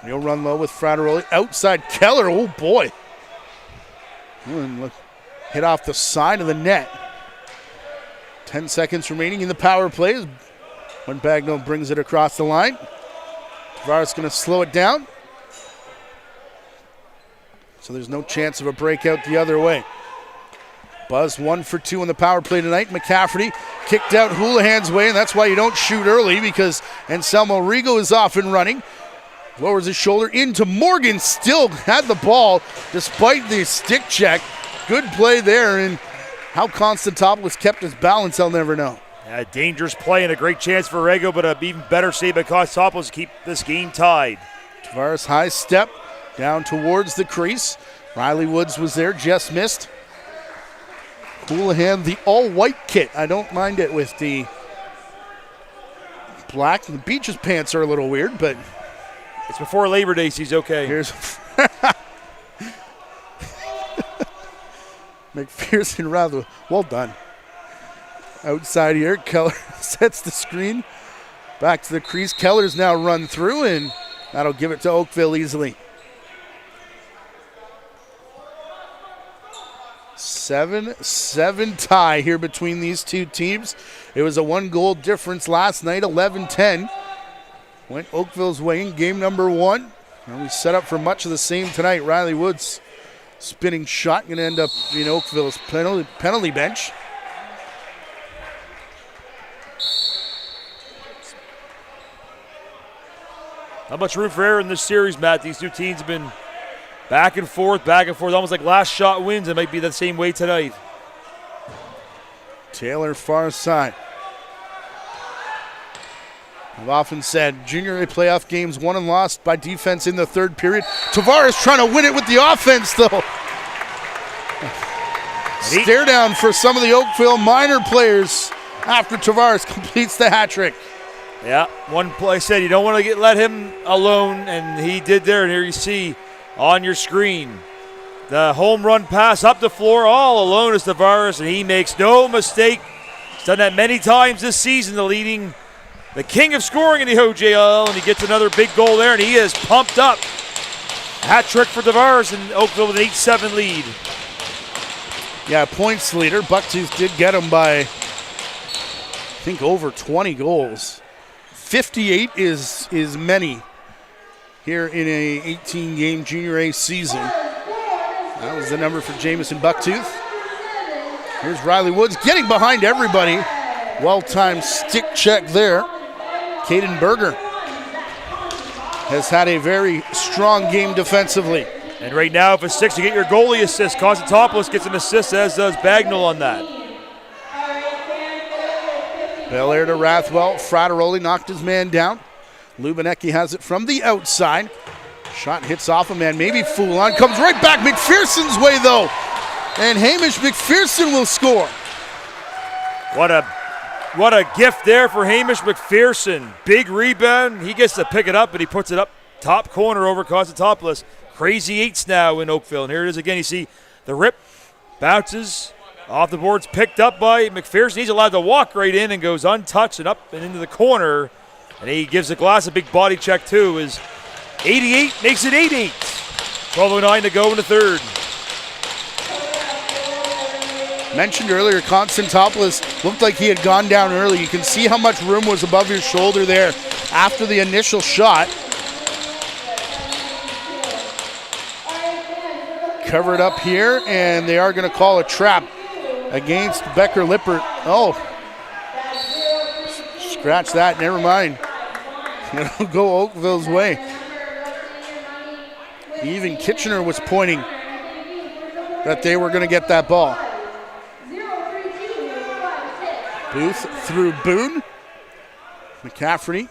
He'll run low with Frateroli. Outside Keller. Oh, boy. Hit off the side of the net. 10 seconds remaining in the power play when Bagnall brings it across the line. Tavares going to slow it down. So there's no chance of a breakout the other way. Buzz 1 for 2 on the power play tonight. McCafferty kicked out Houlihan's way, and that's why you don't shoot early, because Anselmo Rigo is off and running. Lowers his shoulder into Morgan. Still had the ball despite the stick check. Good play there, and How Constantopoulos kept his balance, I'll never know. A dangerous play and a great chance for Rego, but an even better save by Constantopoulos to keep this game tied. Tavares high step down towards the crease. Riley Woods was there, just missed. Houlihan, the all-white kit. I don't mind it with the black. The Beaches pants are a little weird, but it's before Labor Day, so he's okay. Here's McPherson rather well done. Outside here, Keller sets the screen. Back to the crease. Keller's now run through, and that'll give it to Oakville easily. 7-7 tie here between these two teams. It was a 1-goal difference last night, 11-10. Went Oakville's way in game number 1. And we set up for much of the same tonight. Riley Woods spinning shot, going to end up in Oakville's penalty bench. Not much room for error in this series, Matt. These two teams have been back and forth, almost like last shot wins. It might be the same way tonight. Taylor far side. I've often said junior A playoff games won and lost by defense in the third period. Tavares trying to win it with the offense, though. Stare down for some of the Oakville minor players after Tavares completes the hat trick. Yeah, one play said you don't want to let him alone, and he did there. And here you see on your screen the home run pass up the floor. All alone is Tavares, and he makes no mistake. He's done that many times this season, the king of scoring in the OJLL, and he gets another big goal there, and he is pumped up. Hat trick for Tavares, and Oakville with an 8-7 lead. Yeah, points leader. Bucktooth did get him by, I think, over 20 goals. 58 is many here in a 18-game junior A season. That was the number for Jamison Bucktooth. Here's Riley Woods getting behind everybody. Well-timed stick check there. Caden Berger has had a very strong game defensively. And right now, if it's 6, you get your goalie assist. Constantopoulos gets an assist, as does Bagnall on that. Belair to Rathwell. Frateroli knocked his man down. Lubinecki has it from the outside. Shot hits off a man, maybe Foulon. Comes right back McPherson's way, though. And Hamish McPherson will score. What a gift there for Hamish McPherson. Big rebound. He gets to pick it up, and he puts it up top corner over Constantopoulos. Crazy 8s now in Oakville. And here it is again. You see the rip, bounces off the boards, picked up by McPherson. He's allowed to walk right in and goes untouched and up and into the corner. And he gives the glass a big body check too. Is 88 makes it 8-8. 12:09 to go in the third. Mentioned earlier, Constantopoulos looked like he had gone down early. You can see how much room was above your shoulder there after the initial shot. Covered up here, and they are going to call a trap against Becker Lippert. Oh, scratch that, never mind. It'll go Oakville's way. Even Kitchener was pointing that they were going to get that ball. Booth through Boone. McCafferty.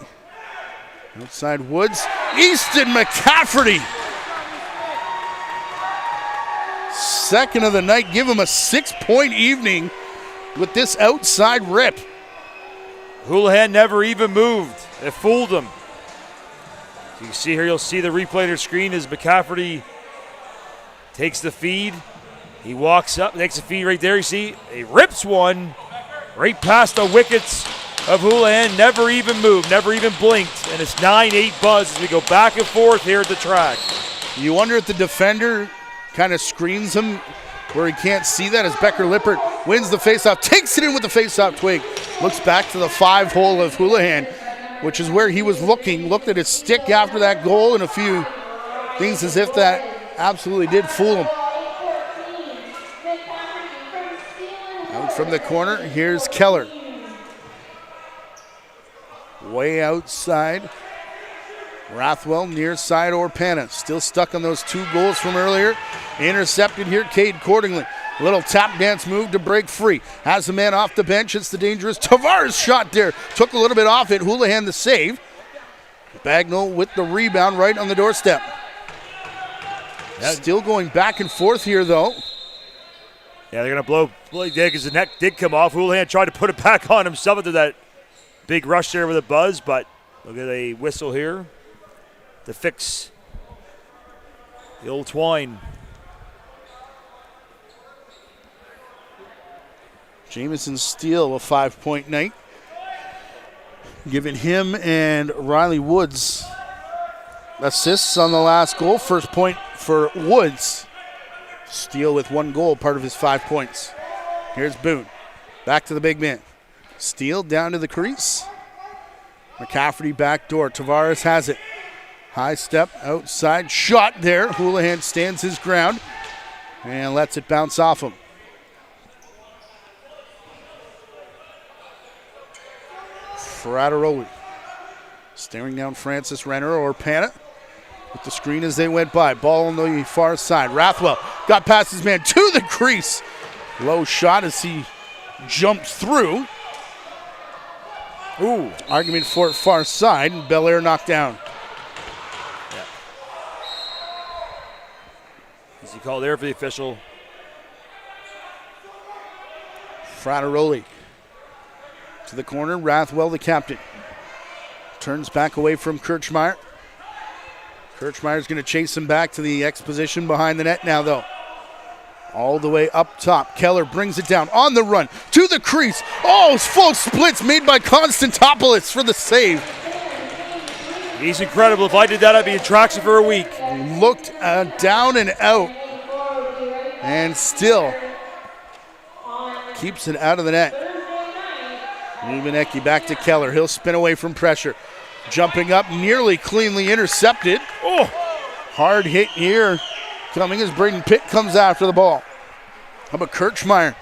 Outside Woods. Easton McCafferty. Second of the night. Give him a 6-point evening with this outside rip. Houlihan never even moved. It fooled him. You see here, you'll see the replay on your screen as McCafferty takes the feed. He walks up, takes the feed right there. You see, he rips one right past the wickets of Houlihan. Never even moved, never even blinked. And it's 9-8 buzz as we go back and forth here at the track. You wonder if the defender kind of screens him where he can't see that as Becker Lippert wins the faceoff, takes it in with the faceoff twig, looks back to the 5-hole of Houlihan, which is where he was looking, looked at his stick after that goal and a few things as if that absolutely did fool him. Out from the corner, here's Keller. Way outside. Rathwell near side Orpana. Still stuck on those 2 goals from earlier. Intercepted here, Cade Cordingley. Little tap dance move to break free. Has the man off the bench. It's the dangerous Tavares shot there. Took a little bit off it. Houlihan the save. Bagnall with the rebound right on the doorstep. Still going back and forth here, though. Yeah, they're going to blow because the net did come off. Houlihan tried to put it back on himself into that big rush there with a buzz, but look at a whistle here to fix the old twine. Jamison Steele, a 5-point night. Giving him and Riley Woods assists on the last goal. First point for Woods. Steele with 1 goal, part of his 5 points. Here's Boone. Back to the big man. Steele down to the crease. McCafferty back door. Tavares has it. High step outside. Shot there. Houlihan stands his ground and lets it bounce off him. Frateroli staring down Francis Renner or Panna with the screen as they went by. Ball on the far side. Rathwell got past his man to the crease. Low shot as he jumped through. Ooh, argument for it far side, and Belair knocked down. Yeah. Is he called there for the official? Frateroli to the corner. Rathwell, the captain, turns back away from Kirchmeier. Kirchmeier's going to chase him back to the X position behind the net now, though. All the way up top. Keller brings it down on the run to the crease. Oh, full splits made by Konstantopoulos for the save. He's incredible. If I did that, I'd be in traction for a week. Looked down and out, and still keeps it out of the net. Lubinecki back to Keller. He'll spin away from pressure. Jumping up, nearly cleanly intercepted. Oh, hard hit here. Coming as Braden Pitt comes after the ball. How about Kirchmeier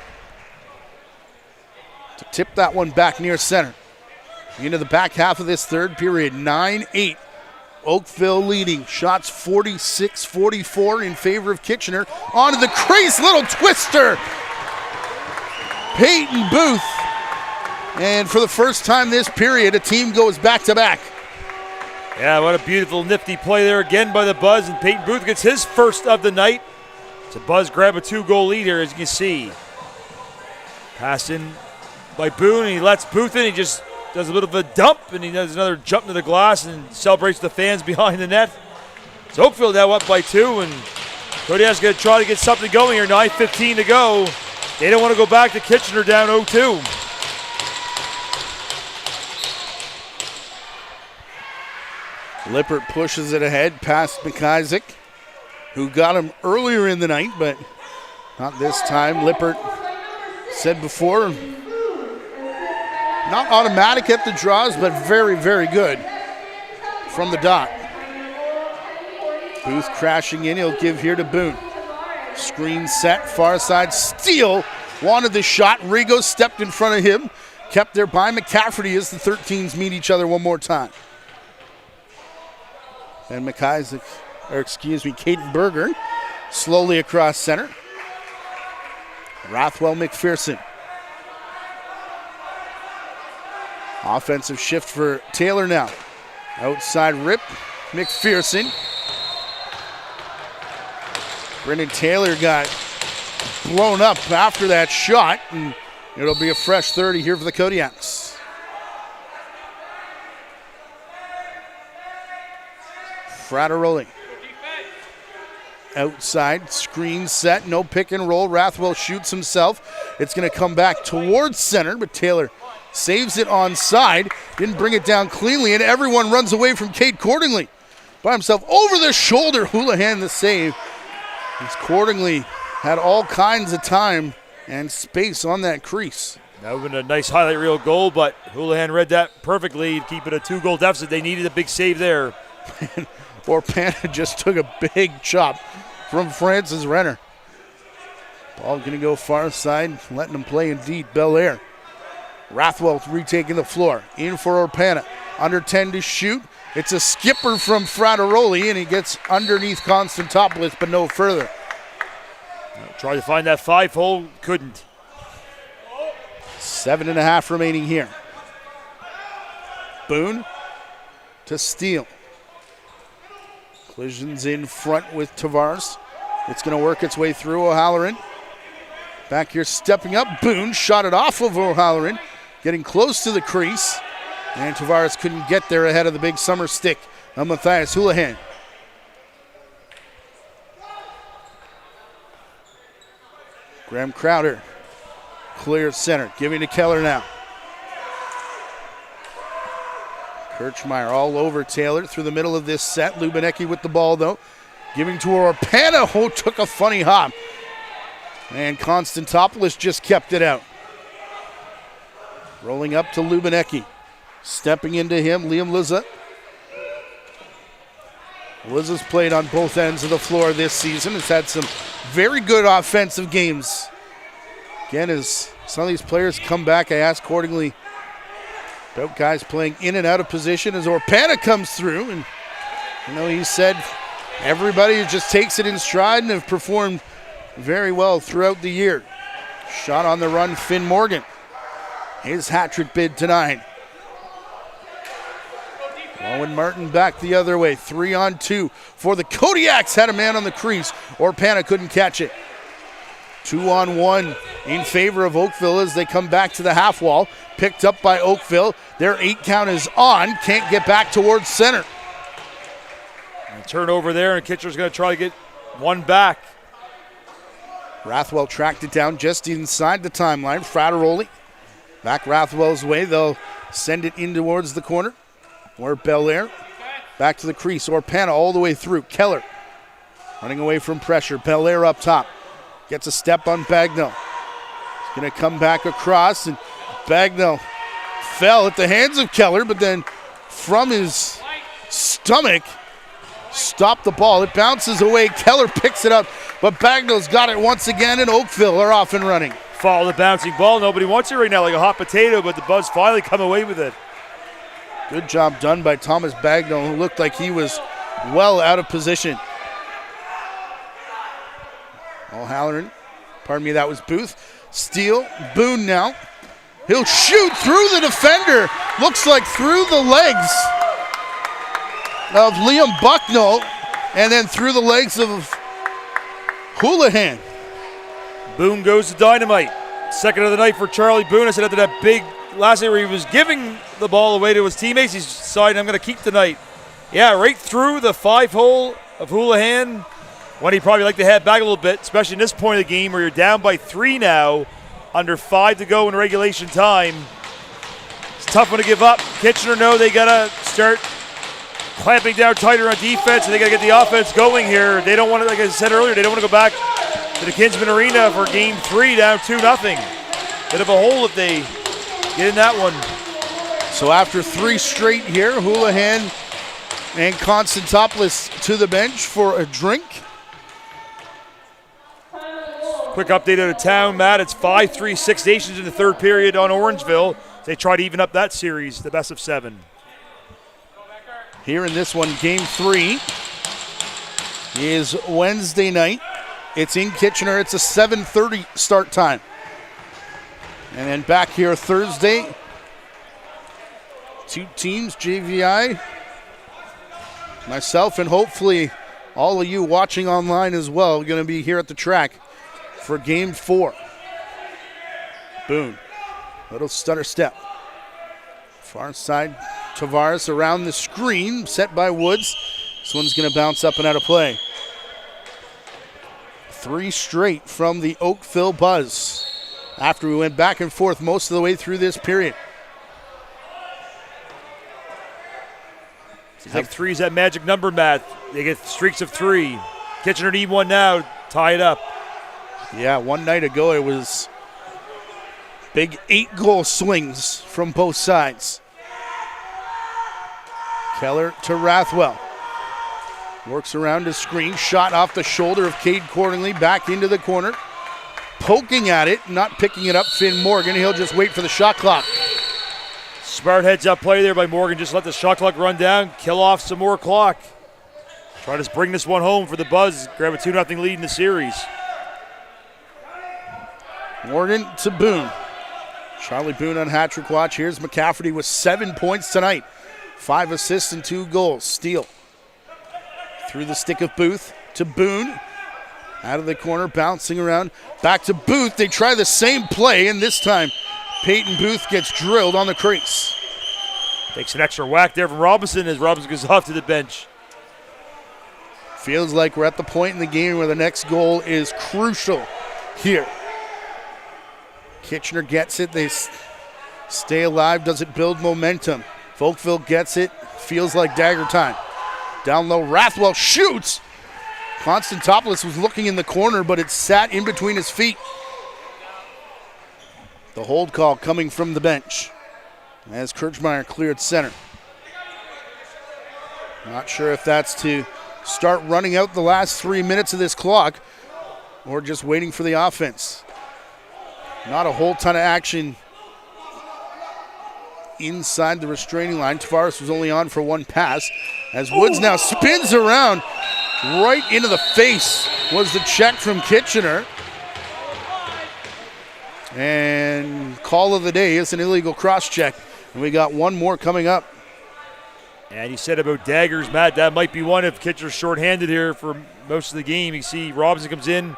to tip that one back near center. Into the back half of this third period, 9-8. Oakville leading. Shots 46-44 in favor of Kitchener. Onto the crease, little twister. Peyton Booth. And for the first time this period, a team goes back-to-back. Yeah, what a beautiful, nifty play there again by the Buzz, and Peyton Booth gets his first of the night. So Buzz grab a 2-goal lead here, as you can see. Pass in by Boone, and he lets Booth in. He just does a bit of a dump, and he does another jump to the glass and celebrates the fans behind the net. So Oakville now up by 2, and Kodiaks going to try to get something going here. 9:15 to go. They don't want to go back to Kitchener down 0-2. Lippert pushes it ahead past McIsaac, who got him earlier in the night, but not this time. Lippert said before, not automatic at the draws, but very, very good from the dot. Booth crashing in. He'll give here to Boone. Screen set, far side. Steele wanted the shot. Rigo stepped in front of him. Kept there by McCafferty as the 13s meet each other one more time. And Caden Berger slowly across center. Rathwell McPherson. Offensive shift for Taylor now. Outside rip, McPherson. Brendan Taylor got blown up after that shot, and it'll be a fresh 30 here for the Kodiaks. Frateroli. Outside, screen set, no pick and roll. Rathwell shoots himself. It's going to come back towards center, but Taylor saves it onside. Didn't bring it down cleanly, and everyone runs away from Cade Cordingley. By himself, over the shoulder, Houlihan the save. As Cordingley had all kinds of time and space on that crease. That would have been a nice highlight reel goal, but Houlihan read that perfectly to keep it a 2-goal deficit. They needed a big save there. Orpana just took a big chop from Francis Renner. Ball going to go far side, letting him play indeed. Belair. Rathwell retaking the floor. In for Orpana. Under 10 to shoot. It's a skipper from Frateroli, and he gets underneath Konstantopoulos, but no further. Tried to find that 5-hole, couldn't. 7.5 remaining here. Boone to Steele. Collisions in front with Tavares. It's going to work its way through O'Halloran. Back here stepping up. Boone shot it off of O'Halloran. Getting close to the crease. And Tavares couldn't get there ahead of the big summer stick of Matthias Houlihan. Graham Crowder clears center. Giving to Keller now. Kirchmeier all over Taylor through the middle of this set. Lubinecki with the ball though. Giving to Orpana, who took a funny hop. And Konstantopoulos just kept it out. Rolling up to Lubinecki. Stepping into him, Liam Liza. Liza's played on both ends of the floor this season. Has had some very good offensive games. Again, as some of these players come back, I ask accordingly about guys playing in and out of position as Orpana comes through. And, he said everybody just takes it in stride and have performed very well throughout the year. Shot on the run, Finn Morgan. His hat-trick bid tonight. Owen Martin back the other way. 3-on-2 for the Kodiaks. Had a man on the crease. Orpana couldn't catch it. 2-on-1 in favor of Oakville as they come back to the half wall. Picked up by Oakville. Their 8 count is on. Can't get back towards center. And turnover there, and Kitchener's going to try to get one back. Rathwell tracked it down just inside the timeline. Frateroli back Rathwell's way. They'll send it in towards the corner. Where Belair back to the crease. Orpana all the way through. Keller running away from pressure. Belair up top. Gets a step on Bagnell. He's going to come back across, and Bagnell fell at the hands of Keller, but then from his stomach stopped the ball. It bounces away. Keller picks it up, but Bagnell's got it once again, and Oakville are off and running. Follow the bouncing ball. Nobody wants it right now like a hot potato, but the Buzz finally come away with it. Good job done by Thomas Bagnell, who looked like he was well out of position. O'Halloran, pardon me, that was Booth. Steele, Boone now. He'll shoot through the defender. Looks like through the legs of Liam Bucknell, and then through the legs of Houlihan. Boone goes to dynamite. Second of the night for Charlie Boone. I said after that big last night where he was giving the ball away to his teammates, he's deciding I'm going to keep tonight. Yeah, right through the 5-hole of Houlihan when he probably like to head back a little bit, especially in this point of the game where you're down by 3 now, under 5 to go in regulation time. It's a tough one to give up. Kitchener know they got to start clamping down tighter on defense, and they got to get the offense going here. They don't want to, like I said earlier, they don't want to go back to the Kinsman Arena for game 3 down 2-0. Bit of a hole if they get in that one. So after 3 straight here, Houlihan and Konstantopoulos to the bench for a drink. Quick update out of town, Matt. It's 5-3 Six Nations in the third period on Orangeville. They try to even up that series, the best of 7. Here in this one, game 3 is Wednesday night. It's in Kitchener. It's a 7:30 start time. And then back here Thursday, 2 teams, JVI, myself, and hopefully all of you watching online as well, going to be here at the track for game 4. Boone, little stutter step. Far side, Tavares around the screen, set by Woods. This one's going to bounce up and out of play. 3 straight from the Oakville Buzz after we went back and forth most of the way through this period. Seems like 3 is that magic number, Matt. They get streaks of 3. Kitchener need one now, tie it up. Yeah, one night ago it was big 8-goal swings from both sides. Keller to Rathwell. Works around his screen, shot off the shoulder of Cade Cordingley, back into the corner. Poking at it, not picking it up, Finn Morgan. He'll just wait for the shot clock. Smart heads-up play there by Morgan. Just let the shot clock run down, kill off some more clock. Try to bring this one home for the Buzz, grab a 2-0 lead in the series. Morgan to Boone. Charlie Boone on hat-trick watch. Here's McCafferty with 7 points tonight. 5 assists and 2 goals. Steele through the stick of Booth to Boone. Out of the corner, bouncing around. Back to Booth. They try the same play, and this time Peyton Booth gets drilled on the crease. Takes an extra whack there from Robinson as Robinson goes off to the bench. Feels like we're at the point in the game where the next goal is crucial here. Kitchener gets it. They stay alive. Does it build momentum? Oakville gets it. Feels like dagger time. Down low, Rathwell shoots. Konstantopoulos was looking in the corner, but it sat in between his feet. The hold call coming from the bench as Kirchmeier cleared center. Not sure if that's to start running out the last 3 minutes of this clock or just waiting for the offense. Not a whole ton of action inside the restraining line. Tavares was only on for one pass as Woods now spins around. Right into the face was the check from Kitchener. And call of the day is an illegal cross check. And we got one more coming up. And you said about daggers, Matt, that might be one if Kitchener's shorthanded here for most of the game. You see Robinson comes in,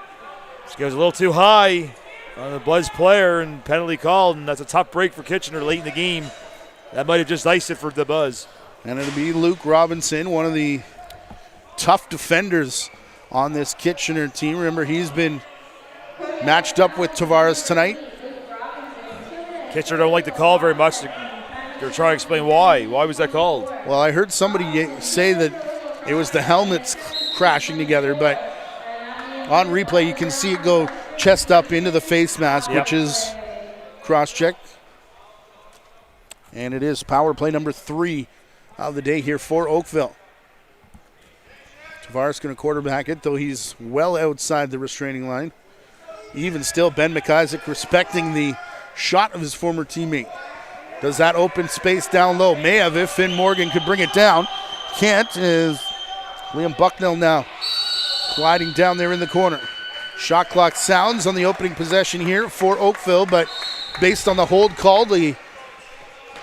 just goes a little too high on the Buzz player and penalty called, and that's a tough break for Kitchener late in the game. That might have just iced it for the Buzz. And it'll be Luke Robinson, one of the tough defenders on this Kitchener team. Remember, he's been matched up with Tavares tonight. Kitchener don't like the call very much. They're trying to explain why. Why was that called? Well, I heard somebody say that it was the helmets crashing together, but on replay you can see it go chest up into the face mask, which is cross-check. And it is power play number 3 of the day here for Oakville. Tavares going to quarterback it, though he's well outside the restraining line. Even still, Ben McIsaac respecting the shot of his former teammate. Does that open space down low? May have if Finn Morgan could bring it down. Can't, is Liam Bucknell now gliding down there in the corner. Shot clock sounds on the opening possession here for Oakville, but based on the hold call, the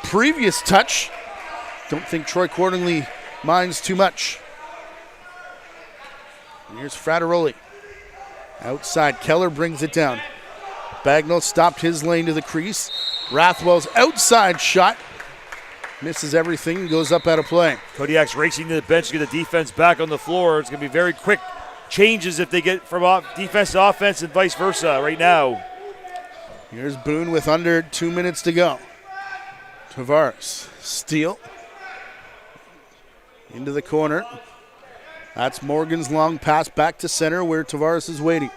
previous touch, don't think Troy Cordingley minds too much. And here's Frateroli. Outside, Keller brings it down. Bagnall stopped his lane to the crease. Rathwell's outside shot misses everything, goes up out of play. Kodiak's racing to the bench to get the defense back on the floor. It's going to be very quick changes if they get from defense to offense and vice versa right now. Here's Boone with under 2 minutes to go. Tavares, steal. Into the corner. That's Morgan's long pass back to center where Tavares is waiting.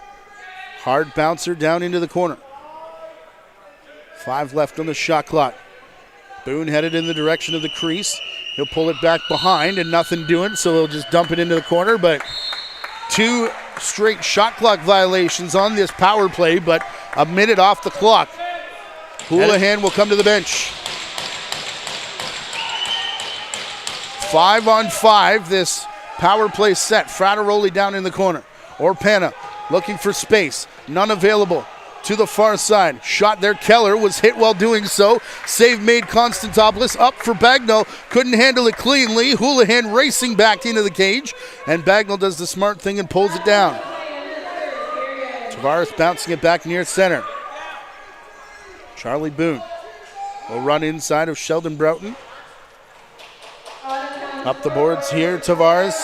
Hard bouncer down into the corner. 5 left on the shot clock. Boone headed in the direction of the crease. He'll pull it back behind and nothing doing, so he'll just dump it into the corner. But 2 straight shot clock violations on this power play, but a minute off the clock. Houlihan will come to the bench. 5 on 5, this power play set. Frateroli down in the corner. Orpana looking for space. None available. To the far side. Shot there. Keller was hit while doing so. Save made. Konstantopoulos up for Bagnall. Couldn't handle it cleanly. Houlihan racing back into the cage. And Bagnall does the smart thing and pulls it down. Tavares bouncing it back near center. Charlie Boone will run inside of Sheldon Broughton. Up the boards here. Tavares.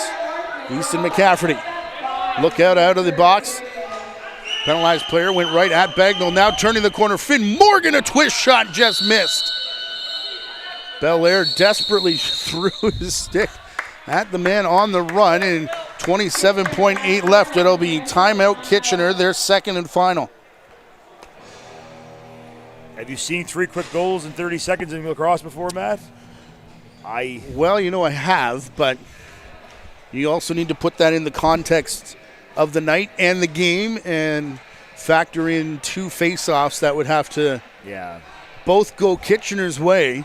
Easton McCafferty. Look out of the box. Penalized player went right at Bagnall. Now turning the corner. Finn Morgan, a twist shot, just missed. Belair desperately threw his stick at the man on the run, and 27.8 left. It'll be timeout Kitchener, their second and final. Have you seen 3 quick goals in 30 seconds in lacrosse before, Matt? Well, I have, but you also need to put that in the context of the night and the game and factor in 2 face-offs that would have to both go Kitchener's way.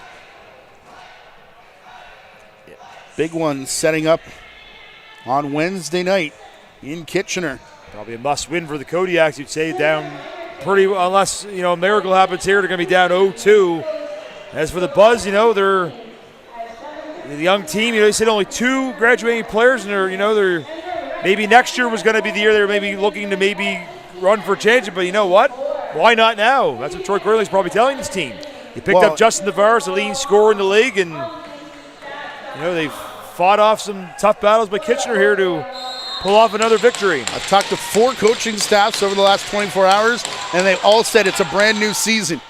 Big one setting up on Wednesday night in Kitchener. Probably a must-win for the Kodiaks, you'd say, down unless, a miracle happens here, they're going to be down 0-2. As for the Buzz, they're the young team. They said only 2 graduating players, and they're maybe next year was going to be the year they were maybe looking to maybe run for a championship. But you know what? Why not now? That's what Troy Curley's probably telling this team. He picked up Justin Tavares, the leading scorer in the league, and they've fought off some tough battles by Kitchener here to pull off another victory. I've talked to 4 coaching staffs over the last 24 hours, and they all said it's a brand new season.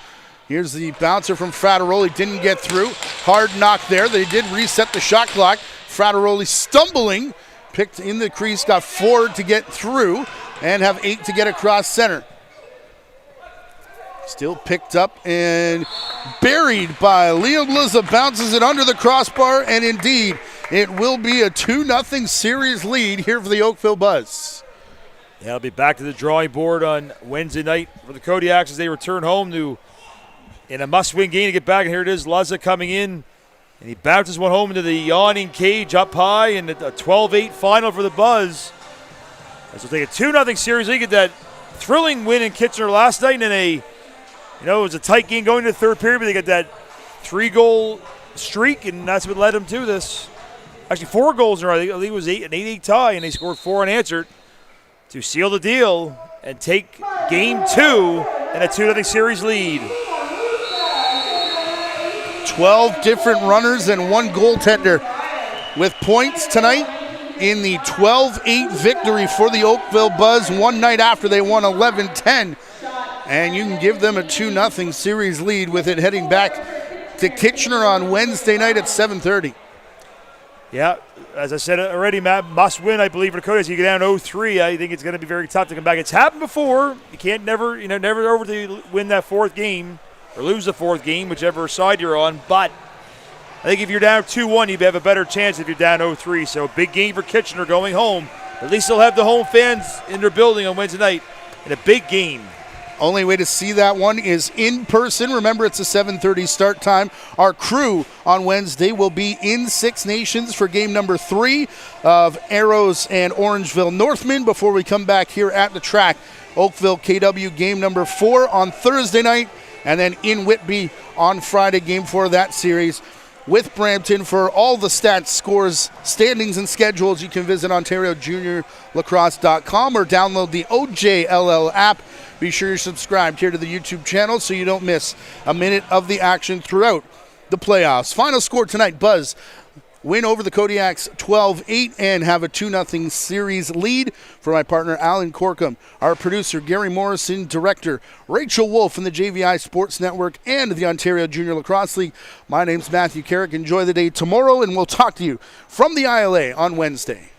Here's the bouncer from Frateroli, didn't get through. Hard knock there. They did reset the shot clock. Frateroli stumbling, picked in the crease, got 4 to get through, and have 8 to get across center. Still picked up and buried by Liam Liza, bounces it under the crossbar, and indeed, it will be a 2-0 series lead here for the Oakville Buzz. Yeah, I'll be back to the drawing board on Wednesday night for the Kodiaks as they return home in a must-win game to get back. And here it is, Liza coming in, and he bounces one home into the yawning cage up high, and a 12-8 final for the Buzz. As we'll take a 2-0 series lead, get that thrilling win in Kitchener last night in it was a tight game going to the third period, but they got that 3-goal streak, and that's what led them to this. Actually, 4 goals in a row. I think it was an 8-8 tie, and they scored 4 unanswered to seal the deal and take game 2 and a 2-0 series lead. 12 different runners and 1 goaltender with points tonight in the 12-8 victory for the Oakville Buzz one night after they won 11-10. And you can give them a 2-0 series lead with it heading back to Kitchener on Wednesday night at 7:30. Yeah, as I said already, Matt, must win, I believe, for the Kodiaks. You get down 0-3, I think it's going to be very tough to come back. It's happened before. You can't never over to win that 4th game or lose the 4th game, whichever side you're on. But I think if you're down 2-1, you have a better chance if you're down 0-3. So big game for Kitchener going home. At least they'll have the home fans in their building on Wednesday night in a big game. Only way to see that one is in person. Remember, it's a 7:30 start time. Our crew on Wednesday will be in Six Nations for game number 3 of Arrows and Orangeville Northmen before we come back here at the track. Oakville KW game number 4 on Thursday night, and then in Whitby on Friday, game 4 of that series with Brampton. For all the stats, scores, standings, and schedules, you can visit OntarioJuniorLacrosse.com or download the OJLL app. Be sure you're subscribed here to the YouTube channel so you don't miss a minute of the action throughout the playoffs. Final score tonight, Buzz win over the Kodiaks 12-8 and have a 2-0 series lead. For my partner, Alan Corkum, our producer, Gary Morrison, director, Rachel Wolf from the JVI Sports Network and the Ontario Junior Lacrosse League. My name's Matthew Carrick. Enjoy the day tomorrow, and we'll talk to you from the ILA on Wednesday.